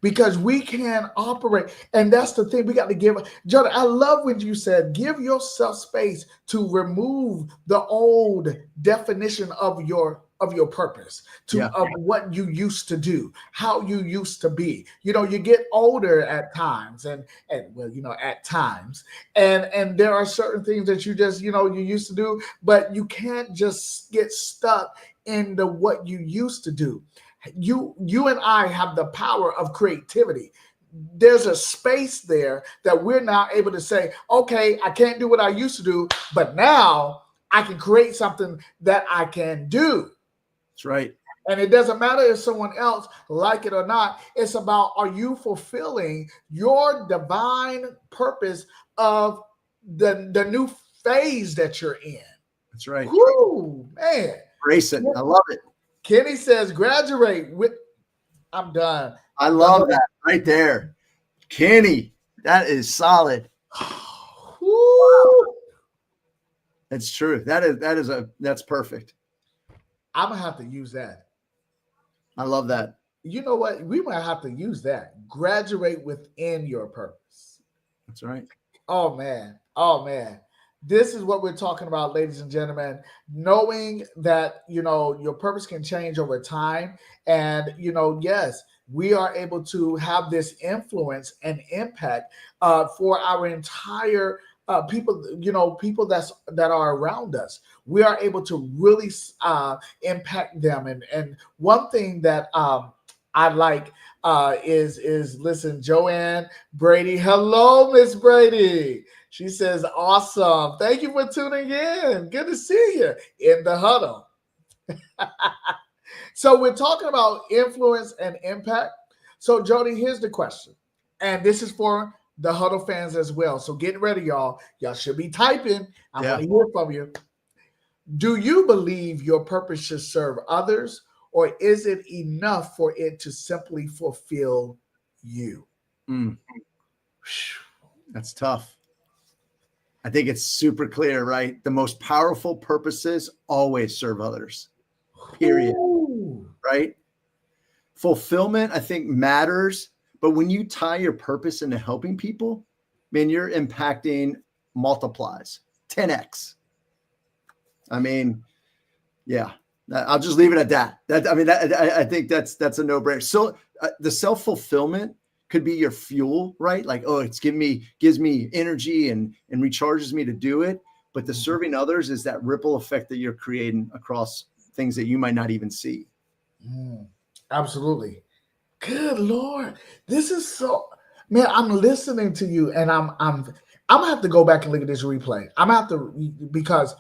Because we can operate. And that's the thing we got to give. Jody, I love when you said, give yourself space to remove the old definition of your purpose, of what you used to do, how you used to be. You get older at times and at times. And there are certain things that you just, you used to do, but you can't just get stuck in what you used to do. You and I have the power of creativity. There's a space there that we're now able to say, okay, I can't do what I used to do, but now I can create something that I can do. That's right. And it doesn't matter if someone else like it or not. It's about, are you fulfilling your divine purpose of the new phase that you're in? That's right. Woo, man. Embrace it. I love it. Kenny says, graduate with, I'm done. I love that right there. Kenny, that is solid. Woo. That's true. That's perfect. I'm going to have to use that. I love that. You know what? We might have to use that. Graduate within your purpose. That's right. Oh man. Oh man. This is what we're talking about, ladies and gentlemen. Knowing that, your purpose can change over time. And, yes, we are able to have this influence and impact for our entire people, people that are around us. We are able to really impact them. And one thing that I like is listen, Joanne Brady. Hello, Miss Brady. She says, awesome. Thank you for tuning in. Good to see you in the huddle. So, we're talking about influence and impact. So, Jody, here's the question. And this is for the huddle fans as well. So, get ready, y'all. Y'all should be typing. I want Yeah. to hear from you. Do you believe your purpose should serve others, or is it enough for it to simply fulfill you? Mm, that's tough. I think it's super clear, right? The most powerful purposes always serve others, period. Ooh. Right? Fulfillment, I think, matters. But when you tie your purpose into helping people, man, you're impacting multiplies 10x. I mean, yeah, I'll just leave it at that. I think that's a no brainer. So the self fulfillment could be your fuel, right? Like, oh, gives me energy and recharges me to do it. But the serving others is that ripple effect that you're creating across things that you might not even see. Absolutely. Good Lord. This is so, man, I'm listening to you and I'm gonna have to go back and look at this replay. I'm gonna have to, because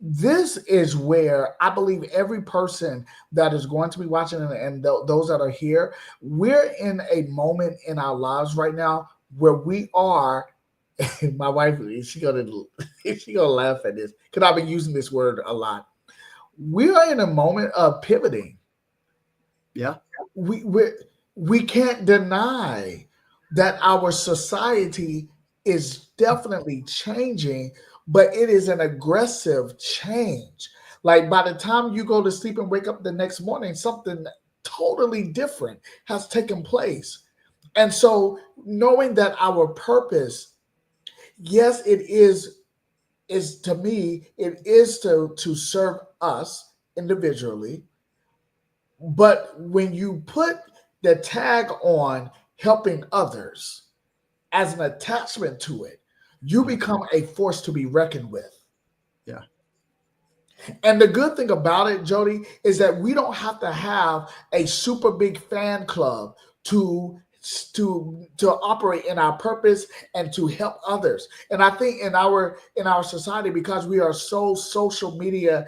this is where I believe every person that is going to be watching and those that are here, we're in a moment in our lives right now where we are. My wife, she gonna laugh at this because I've been using this word a lot. We are in a moment of pivoting. Yeah. We can't deny that our society is definitely changing, but it is an aggressive change. Like by the time you go to sleep and wake up the next morning, something totally different has taken place. And so knowing that our purpose, yes, it is to me, it is to serve us individually. But when you put the tag on helping others as an attachment to it, you become a force to be reckoned with. Yeah. And the good thing about it, Jody, is that we don't have to have a super big fan club to to operate in our purpose and to help others. And I think in our society, because we are so social media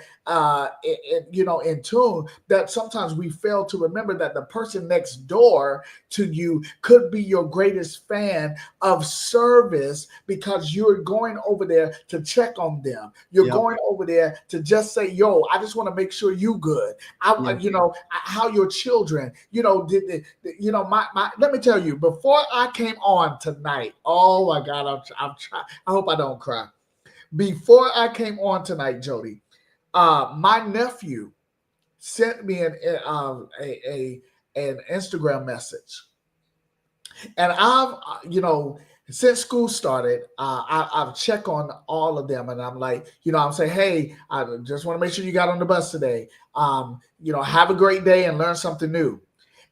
in tune, that sometimes we fail to remember that the person next door to you could be your greatest fan of service, because you're going over there to check on them. You're Yep. going over there to just say, yo, I just want to make sure you good. Yep. How your children, let me tell you, before I came on tonight, oh my God, I'm trying. I hope I don't cry. Before I came on tonight, Jody, my nephew sent me an Instagram message, and since school started, I've checked on all of them, and I'm like, I'm saying, hey, I just want to make sure you got on the bus today. Have a great day and learn something new.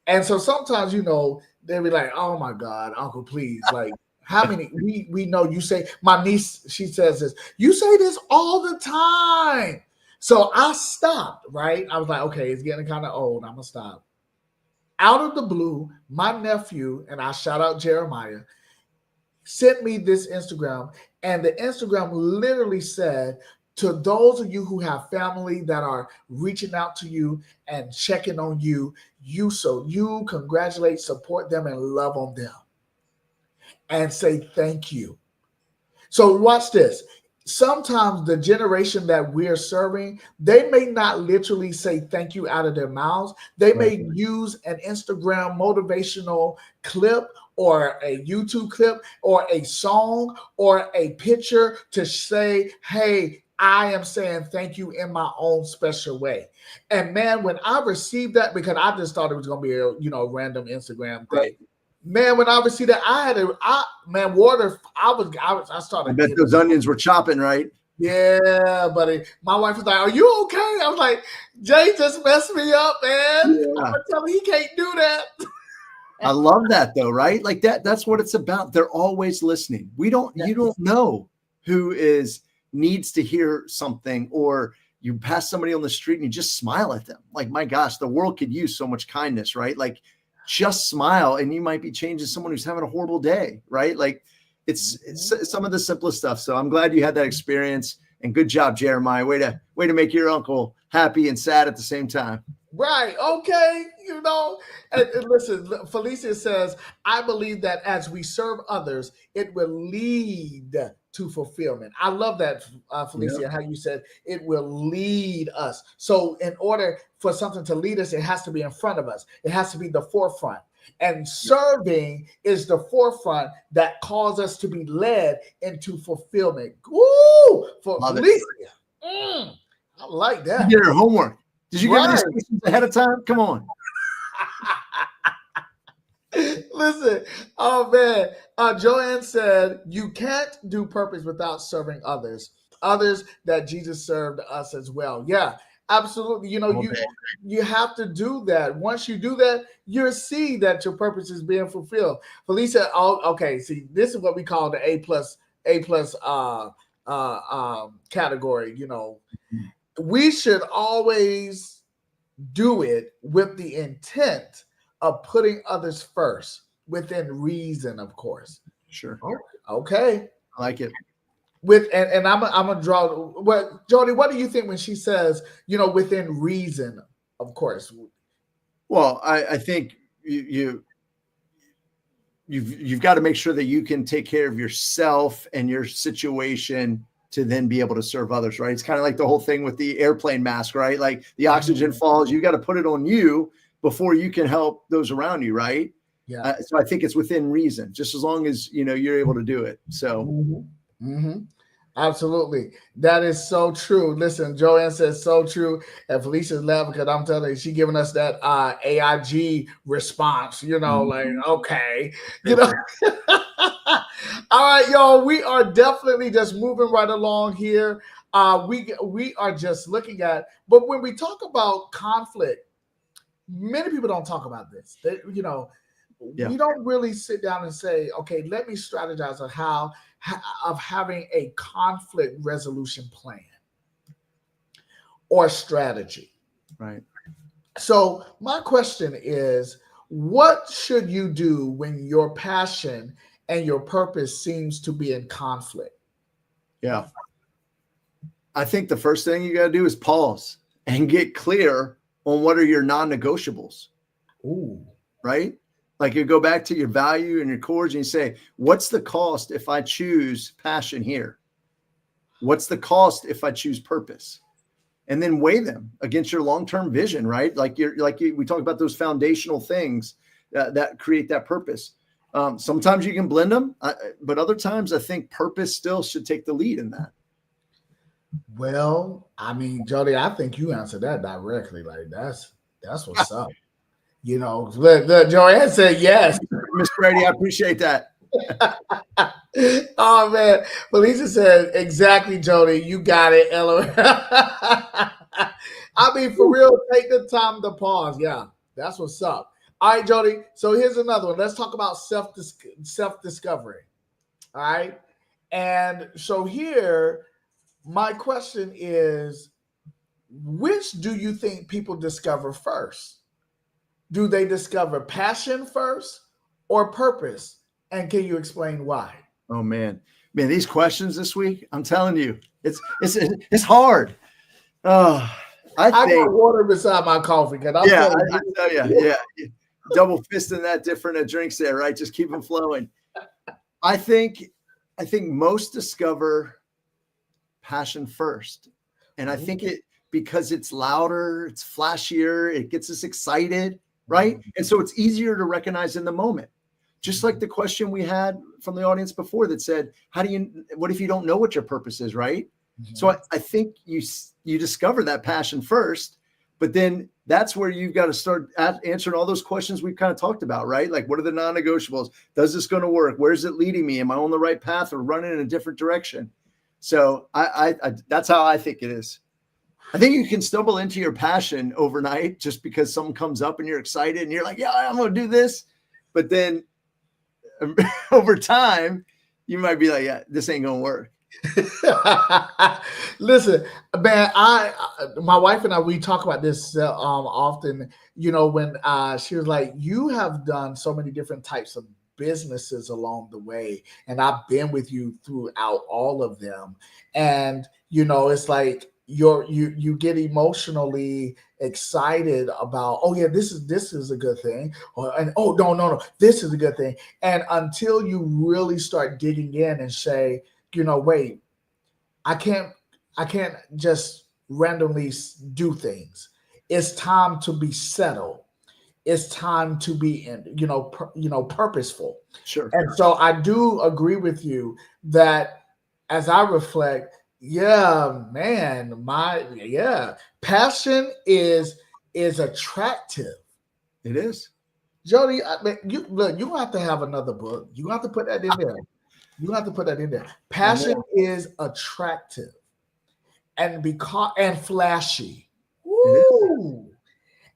And so sometimes, they'll be like, oh my God, Uncle, please, like, how many we know you say, my niece, she says this, you say this all the time. So I stopped, right? I was like, okay, it's getting kind of old. I'm gonna stop. Out of the blue, my nephew, and I shout out Jeremiah, sent me this Instagram, and the Instagram literally said, to those of you who have family that are reaching out to you and checking on you, you congratulate, support them, and love on them, and say thank you. So watch this. Sometimes the generation that we're serving, they may not literally say thank you out of their mouths. They may use an Instagram motivational clip or a YouTube clip or a song or a picture to say, hey, I am saying thank you in my own special way. And man, when I received that, because I just thought it was going to be a random Instagram thing. Right. Man, when I would see that, water. I I started bet getting. those onions were chopping, right? Yeah, buddy. My wife was like, "Are you okay?" I was like, "Jay just messed me up, man. I'm Yeah. gonna tell him he can't do that." I love that though, right? Like that's what it's about. They're always listening. You Yes. don't know who needs to hear something, or you pass somebody on the street and you just smile at them. Like, my gosh, the world could use so much kindness, right? Like, just smile and you might be changing someone who's having a horrible day, right? Like, it's some of the simplest stuff. So I'm glad you had that experience, and good job, Jeremiah. Way to make your uncle happy and sad at the same time. Right. Okay. And listen, Felicia says, I believe that as we serve others, it will lead to fulfillment. I love that, Felicia, Yeah. how you said it will lead us. So, in order for something to lead us, it has to be in front of us, it has to be the forefront. And serving is the forefront that calls us to be led into fulfillment. Woo! For Love it. Felicia. I like You that. did her homework. Did you give her these Right. questions ahead of time? Come on. Listen, oh man, Joanne said you can't do purpose without serving others that Jesus served us as well. Yeah, absolutely. You have to do that. Once you do that, you'll see that your purpose is being fulfilled. Felicia, okay. See, this is what we call the A plus category. We should always do it with the intent of putting others first, within reason, of course. Sure. Okay. I like it. And I'm gonna draw. What, Jody? What do you think when she says, within reason, of course? Well, I think you've got to make sure that you can take care of yourself and your situation to then be able to serve others, right? It's kind of like the whole thing with the airplane mask, right? Like, the oxygen falls, you got to put it on you before you can help those around you, right? Yeah. So I think it's within reason, just as long as you're able to do it. So Absolutely. That is so true. Listen, Joanne says so true. And Felicia's laughing because I'm telling you, she's giving us that AIG response, like, okay. All right, y'all. We are definitely just moving right along here. We are just looking at, but when we talk about conflict, many people don't talk about this. We don't really sit down and say, okay, let me strategize on how of having a conflict resolution plan or strategy. Right. So my question is, what should you do when your passion and your purpose seems to be in conflict? Yeah. I think the first thing you got to do is pause and get clear on what are your non-negotiables. Ooh. Right? Like, you go back to your value and your cores and you say, what's the cost if I choose passion here? What's the cost if I choose purpose? And then weigh them against your long-term vision, right? We talk about those foundational things that create that purpose. Sometimes you can blend them, but other times I think purpose still should take the lead in that. Well, I mean, Jody, I think you answered that directly. Like, that's what's up. Look, Joanne said yes. Miss Brady, I appreciate that. Oh man, Felicia said exactly, Jody. You got it, LOL. I mean, for real, take the time to pause. Yeah, that's what's up. All right, Jody. So here's another one. Let's talk about self-discovery. All right, and so here, my question is, which do you think people discover first? Do they discover passion first or purpose? And can you explain why? Oh man, these questions this week, I'm telling you, it's hard. I think got water beside my coffee. I tell you, double fisting that different drinks there, right? Just keep them flowing. I think most discover passion first, and I think because it's louder, it's flashier, it gets us excited. Right. And so it's easier to recognize in the moment. Just like the question we had from the audience before that said, what if you don't know what your purpose is? Right. So I think you discover that passion first, But then that's where you've got to start answering all those questions we've kind of talked about, right? Like, what are the non-negotiables? Does this going to work? Where's it leading me? Am I on the right path or running in a different direction? So I that's how I think it is. I think you can stumble into your passion overnight just because something comes up and you're excited and you're like, yeah, I'm going to do this. But then over time, you might be like, yeah, this ain't going to work. Listen, man, my wife and I, we talk about this often, when she was like, you have done so many different types of businesses along the way, and I've been with you throughout all of them. And, it's like you get emotionally excited about, oh yeah, this is a good thing. And oh, no, this is a good thing. And until you really start digging in and say, wait, I can't just randomly do things. It's time to be settled. It's time to be purposeful. Sure. And so I do agree with you that as I reflect, yeah, man, passion is attractive. It is. Jody, you don't have to have another book. You don't have to put that in there. You have to put that in there. Passion is attractive and flashy. Woo!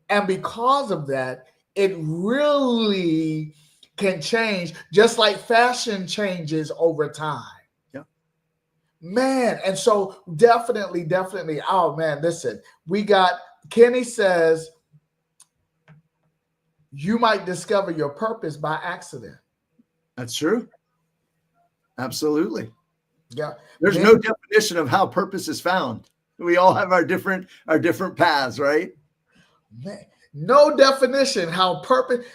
And because of that, it really can change, just like fashion changes over time. Yeah. Man, and so definitely. Oh man, listen, we got Kenny says you might discover your purpose by accident. That's true. Absolutely. Yeah. There's no definition of how purpose is found. We all have our different paths, right? Man, no definition how purpose.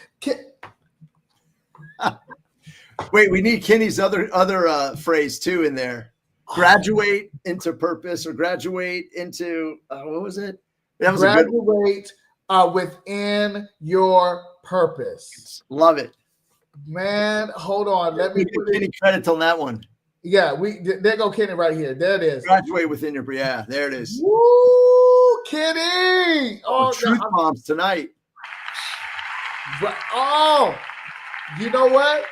Wait, we need Kenny's other phrase too in there. Graduate into purpose, or graduate into what was it? That was graduate within your purpose. Love it. Man, hold on. Let me put Kenny credit on that one. Yeah, there go Kenny right here. There it is. Graduate within your, yeah, there it is. Woo, Kenny! Oh, truth bombs tonight. Oh, you know what?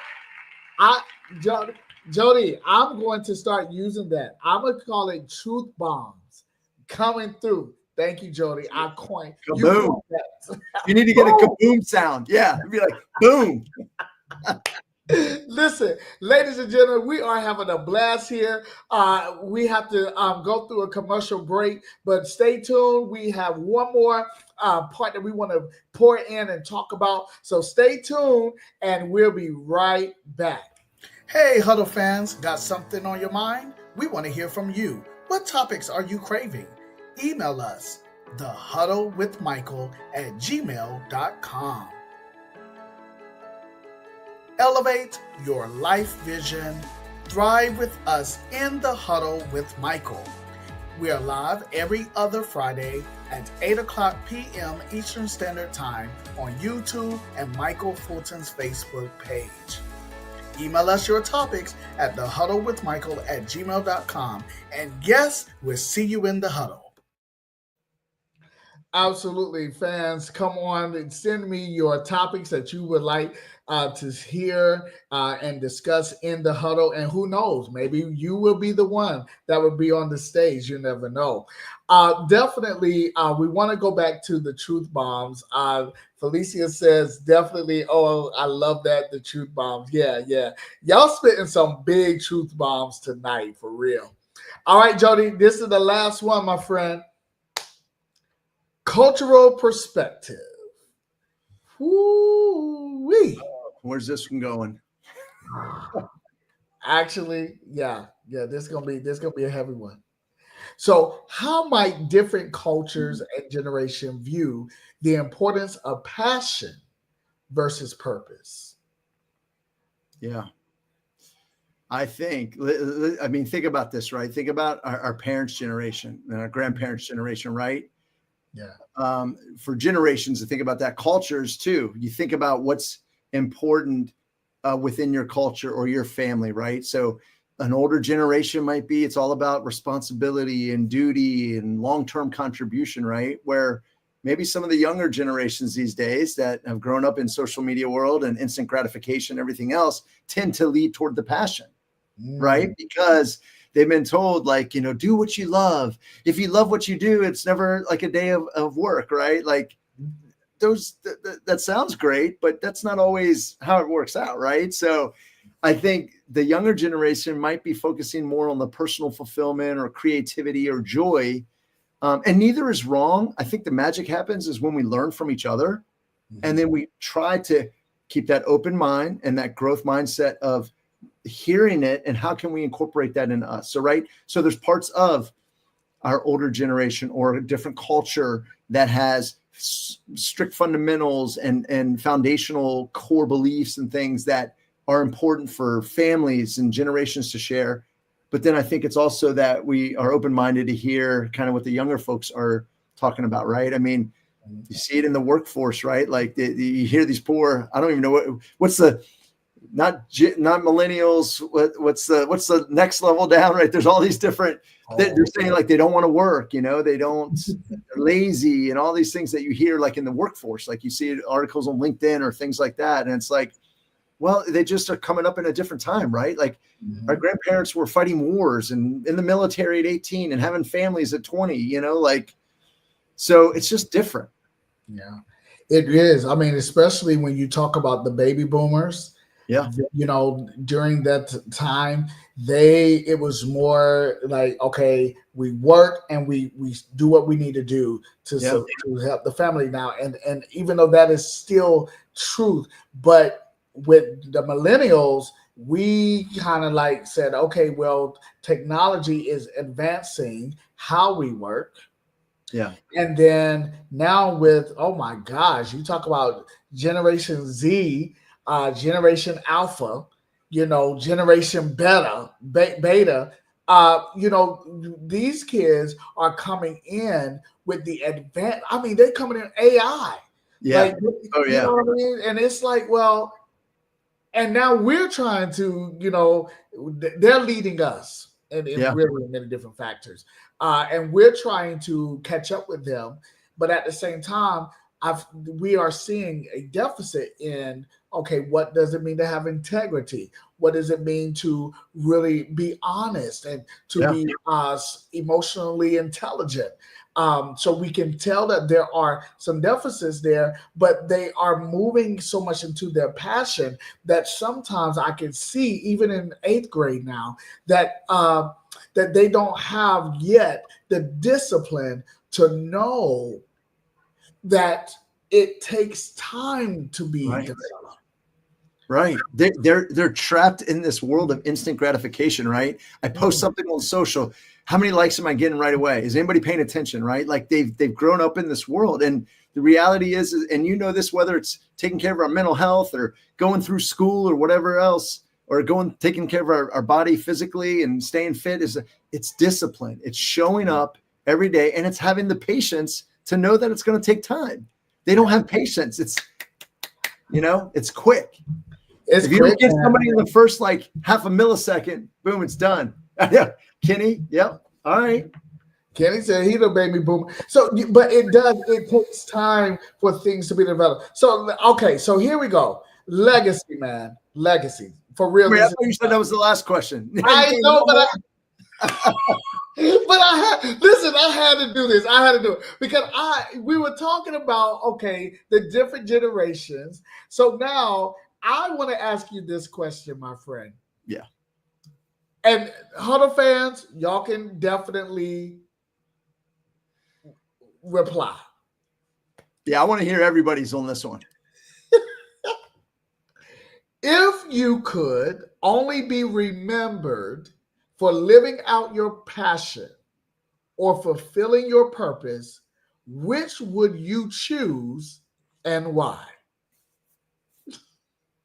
Jody, I'm going to start using that. I'm gonna call it truth bombs coming through. Thank you, Jody. I coined. Kaboom. You need to get a kaboom sound. Yeah, it'd be like boom. Listen, ladies and gentlemen, we are having a blast here. We have to go through a commercial break, but stay tuned. We have one more part that we want to pour in and talk about. So stay tuned, and we'll be right back. Hey, Huddle fans, got something on your mind? We want to hear from you. What topics are you craving? Email us, thehuddlewithmichael@gmail.com. Elevate your life vision. Thrive with us in the Huddle with Michael. We are live every other Friday at 8 o'clock p.m. Eastern Standard Time on YouTube and Michael Fulton's Facebook page. Email us your topics at thehuddlewithmichael@gmail.com. And yes, we'll see you in the huddle. Absolutely, fans. Come on and send me your topics that you would like to hear and discuss in the huddle. And who knows, maybe you will be the one that will be on the stage. You never know. Definitely, we want to go back to the truth bombs. Felicia says, definitely, oh, I love that, the truth bombs. Yeah. Y'all spitting some big truth bombs tonight, for real. All right, Jody, this is the last one, my friend. Cultural perspective. Woo-wee. Where's this one going? Actually, yeah, this is gonna be a heavy one. So, how might different cultures and generation view the importance of passion versus purpose? Yeah. I think think about this, right? Think about our parents' generation and our grandparents' generation, right? Yeah. For generations to think about that, cultures too. You think about what's important within your culture or your family, right? So an older generation might be, it's all about responsibility and duty and long-term contribution, right? Where, maybe some of the younger generations these days that have grown up in social media world and instant gratification, everything else, tend to lead toward the passion, right? Because they've been told, like, do what you love. If you love what you do, it's never like a day of work, right? Like that sounds great, but that's not always how it works out, right? So I think the younger generation might be focusing more on the personal fulfillment or creativity or joy. And neither is wrong. I think the magic happens is when we learn from each other, and then we try to keep that open mind and that growth mindset of hearing it, and how can we incorporate that into us? So, right. So there's parts of our older generation or a different culture that has strict fundamentals and foundational core beliefs and things that are important for families and generations to share. But then I think it's also that we are open-minded to hear kind of what the younger folks are talking about, right? I mean, you see it in the workforce, right? Like you hear these poor, I don't even know what's the, not millennials. What's the next level down, right? There's all these different, they're saying like they don't want to work, they're lazy and all these things that you hear like in the workforce, like you see articles on LinkedIn or things like that. And it's like, well, they just are coming up in a different time, right? Like our grandparents were fighting wars and in the military at 18 and having families at 20, so it's just different. Yeah, it is. I mean, especially when you talk about the baby boomers. Yeah. During that time, it was more like, okay, we work and we do what we need to do to help the family now. And even though that is still truth, but with the millennials, we kind of like said, okay, well, technology is advancing how we work. Yeah. And then now with, oh my gosh, you talk about Generation Z, Generation Alpha, Generation Beta. These kids are coming in with the advance. I mean, they're coming in AI. Yeah. Like, oh yeah. You know what I mean? And it's like, well, and now we're trying to, they're leading us in really many different factors. And we're trying to catch up with them. But at the same time, we are seeing a deficit in, okay, what does it mean to have integrity? What does it mean to really be honest and to be emotionally intelligent? So we can tell that there are some deficits there, but they are moving so much into their passion that sometimes I can see, even in 8th grade now, that they don't have yet the discipline to know that it takes time to be developed. Right. They're trapped in this world of instant gratification, right? I post something on social. How many likes am I getting right away? Is anybody paying attention, right? Like they've grown up in this world. And the reality is, and this, whether it's taking care of our mental health or going through school or whatever else, or taking care of our body physically and staying fit, it's discipline. It's showing up every day, and it's having the patience to know that it's going to take time. They don't have patience. It's quick. If you don't get somebody in the first like half a millisecond, boom, it's done. Kenny, yep. All right. Kenny said he the baby boomer. So, but it takes time for things to be developed. So, okay, so here we go. Legacy, man. Legacy. For real. Wait, I thought you said that was the last question. I know, but I had to do this. I had to do it because we were talking about, okay, the different generations. So now I want to ask you this question, my friend. Yeah. And Huddle fans, y'all can definitely reply. Yeah, I want to hear everybody's on this one. If you could only be remembered for living out your passion or fulfilling your purpose, which would you choose and why?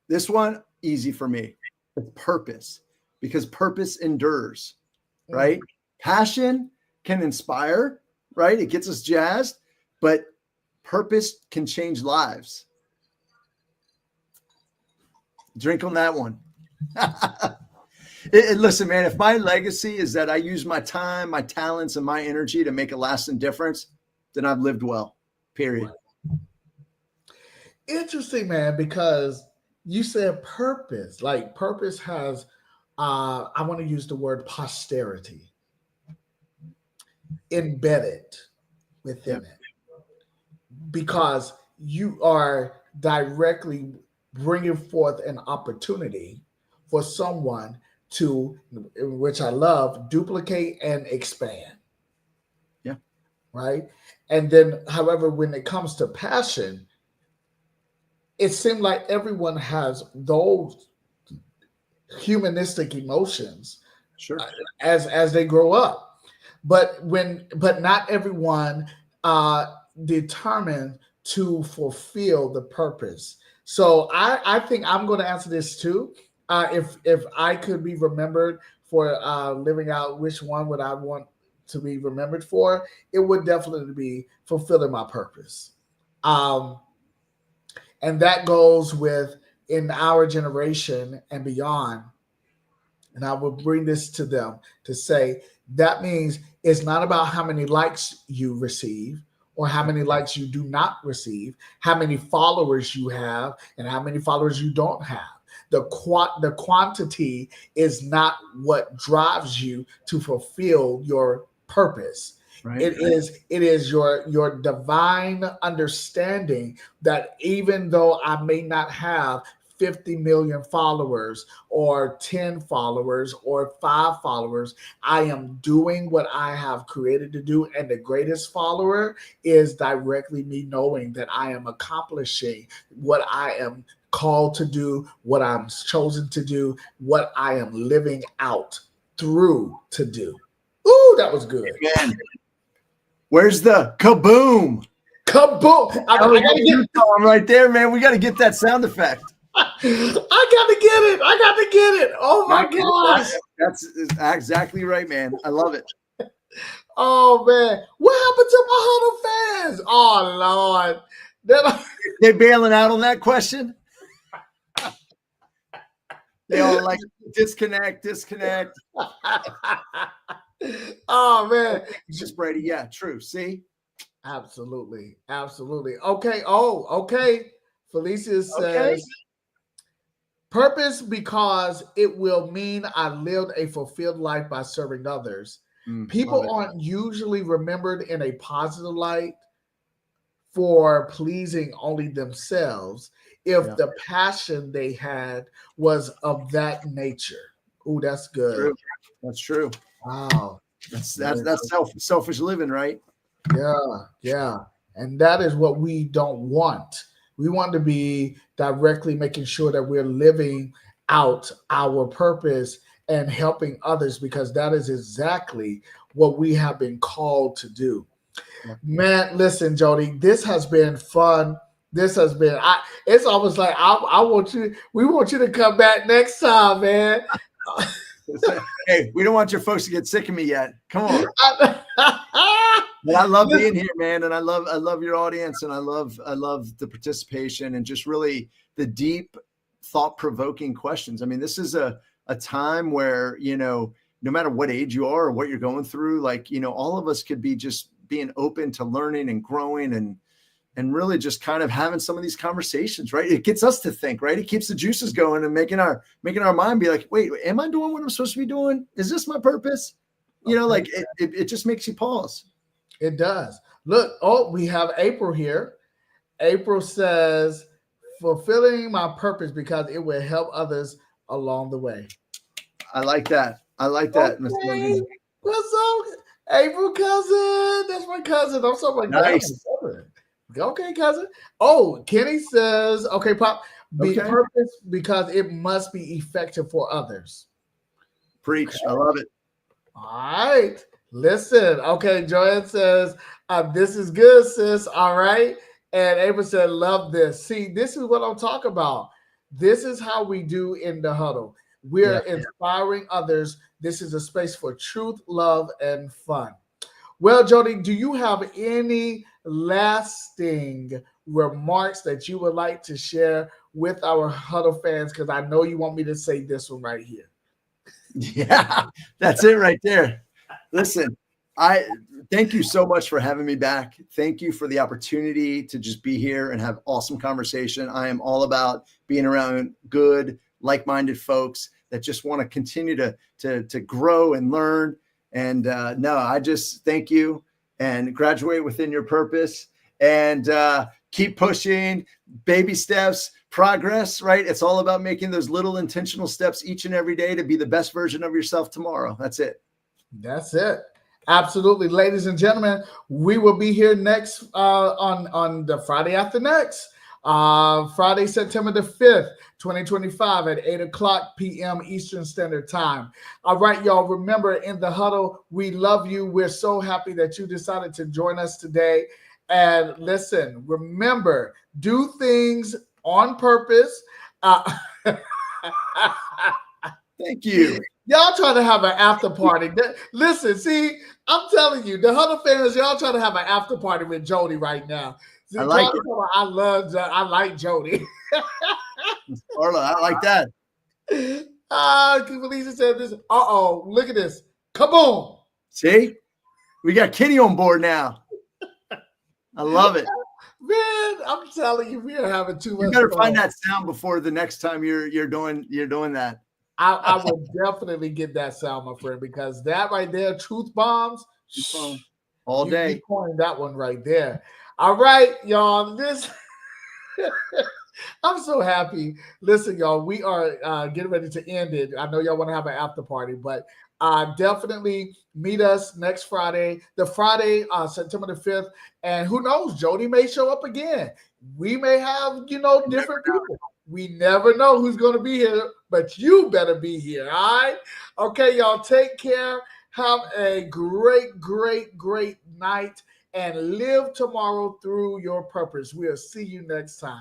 This one, easy for me. It's purpose, because purpose endures, right? Passion can inspire, right? It gets us jazzed, but purpose can change lives. Drink on that one. Listen, man, if my legacy is that I use my time, my talents, and my energy to make a lasting difference, then I've lived well. period. Interesting, man, because you said purpose. Like purpose has, I want to use the word posterity embedded Yep. within it because you are directly bringing forth an opportunity for someone to, which I love, duplicate and expand, Yeah. right? And then, however, when it comes to passion, it seemed like everyone has those humanistic emotions Sure. as they grow up, but not everyone uh determined to fulfill the purpose. So I think I'm going to answer this too. If I could be remembered for living out which one would I want to be remembered for, it would definitely be fulfilling my purpose. um and that goes with in our generation and beyond. And I will bring this to them to say that means it's not about how many likes you receive or how many likes you do not receive, how many followers you have, and how many followers you don't have. The quantity is not what drives you to fulfill your purpose. Right. It is your divine understanding that even though I may not have 50 million followers or 10 followers or 5 followers, I am doing what I have created to do. And the greatest follower is directly me knowing that I am accomplishing what I am called to do, what I'm chosen to do, what I am living out through to do. Ooh, that was good. Man, where's the kaboom? Kaboom! I gotta get right there, man. We got to get that sound effect. I gotta get it. I gotta get it. Oh my gosh. That's exactly right, man. I love it. Oh man. What happened to my Huddle fans? Oh Lord. They bailing out on that question. They all like disconnect. Oh man. Just Brady. Yeah, true. See? Absolutely. Okay. Oh, okay. Felicia says purpose because it will mean I lived a fulfilled life by serving others. People aren't usually remembered in a positive light for pleasing only themselves if the passion they had was of that nature. Ooh, that's good. True. That's true. Wow. That's selfish living, right? Yeah. And that is what we don't want. We want to be directly making sure that we're living out our purpose and helping others because that is exactly what we have been called to do. Yeah. Man, listen, Jody, this has been fun. This has been it's almost like we want you to come back next time, man. Hey, we don't want your folks to get sick of me yet. Come on. But I love being here, man, and I love your audience, and I love the participation and just really the deep, thought-provoking questions. I mean, this is a time where, no matter what age you are or what you're going through, like, all of us could be just being open to learning and growing and really just kind of having some of these conversations, right? It gets us to think, right? It keeps the juices going and making our mind be like, wait, am I doing what I'm supposed to be doing? Is this my purpose? Like it just makes you pause. It does. Look, we have April here. April says, fulfilling my purpose because it will help others along the way. I like that. Mr. Logan. What's up, April cousin? That's my cousin. I'm so like, nice. Okay, cousin. Oh, Kenny says, okay, Pop, purpose because it must be effective for others. Preach. Okay. I love it. All right. Listen, okay, Joanne says, this is good, sis. All right. And April said, love this. See, this is what I'm talking about. This is how we do in the huddle. We're inspiring others. This is a space for truth, love, and fun. Well, Jody, do you have any lasting remarks that you would like to share with our huddle fans? Because I know you want me to say this one right here. Yeah, that's it right there. Listen, I thank you so much for having me back. Thank you for the opportunity to just be here and have awesome conversation. I am all about being around good, like-minded folks that just want to continue to grow and learn. And no, I just thank you and graduate within your purpose and keep pushing, baby steps, progress, right? It's all about making those little intentional steps each and every day to be the best version of yourself tomorrow. That's it. That's it. Absolutely, ladies and gentlemen. We will be here next on the Friday after next, Friday, September the 5th, 2025 at 8 o'clock p.m. Eastern Standard Time. All right, y'all. Remember, in the huddle, we love you. We're so happy that you decided to join us today. And listen, remember, do things on purpose. Thank you. Y'all trying to have an after party. Listen, see, I'm telling you, the Huddle fans, y'all trying to have an after party with Jody right now. See, I like it. I like Jody. Arla, I like that. Felicia said this. Uh-oh, look at this. Kaboom. See? We got Kenny on board now. I love it. Man, I'm telling you, we are having too much You better fun. find that sound before the next time you're doing that. I will definitely get that sound, my friend, because that right there, truth bombs, all day. You coined that one right there. All right, y'all. This I'm so happy. Listen, y'all, we are getting ready to end it. I know y'all want to have an after party, but definitely meet us next Friday, September the 5th. And who knows, Jody may show up again. We may have, different people. We never know who's going to be here, but you better be here. All right. Okay, y'all, take care. Have a great, great, great night and live tomorrow through your purpose. We'll see you next time.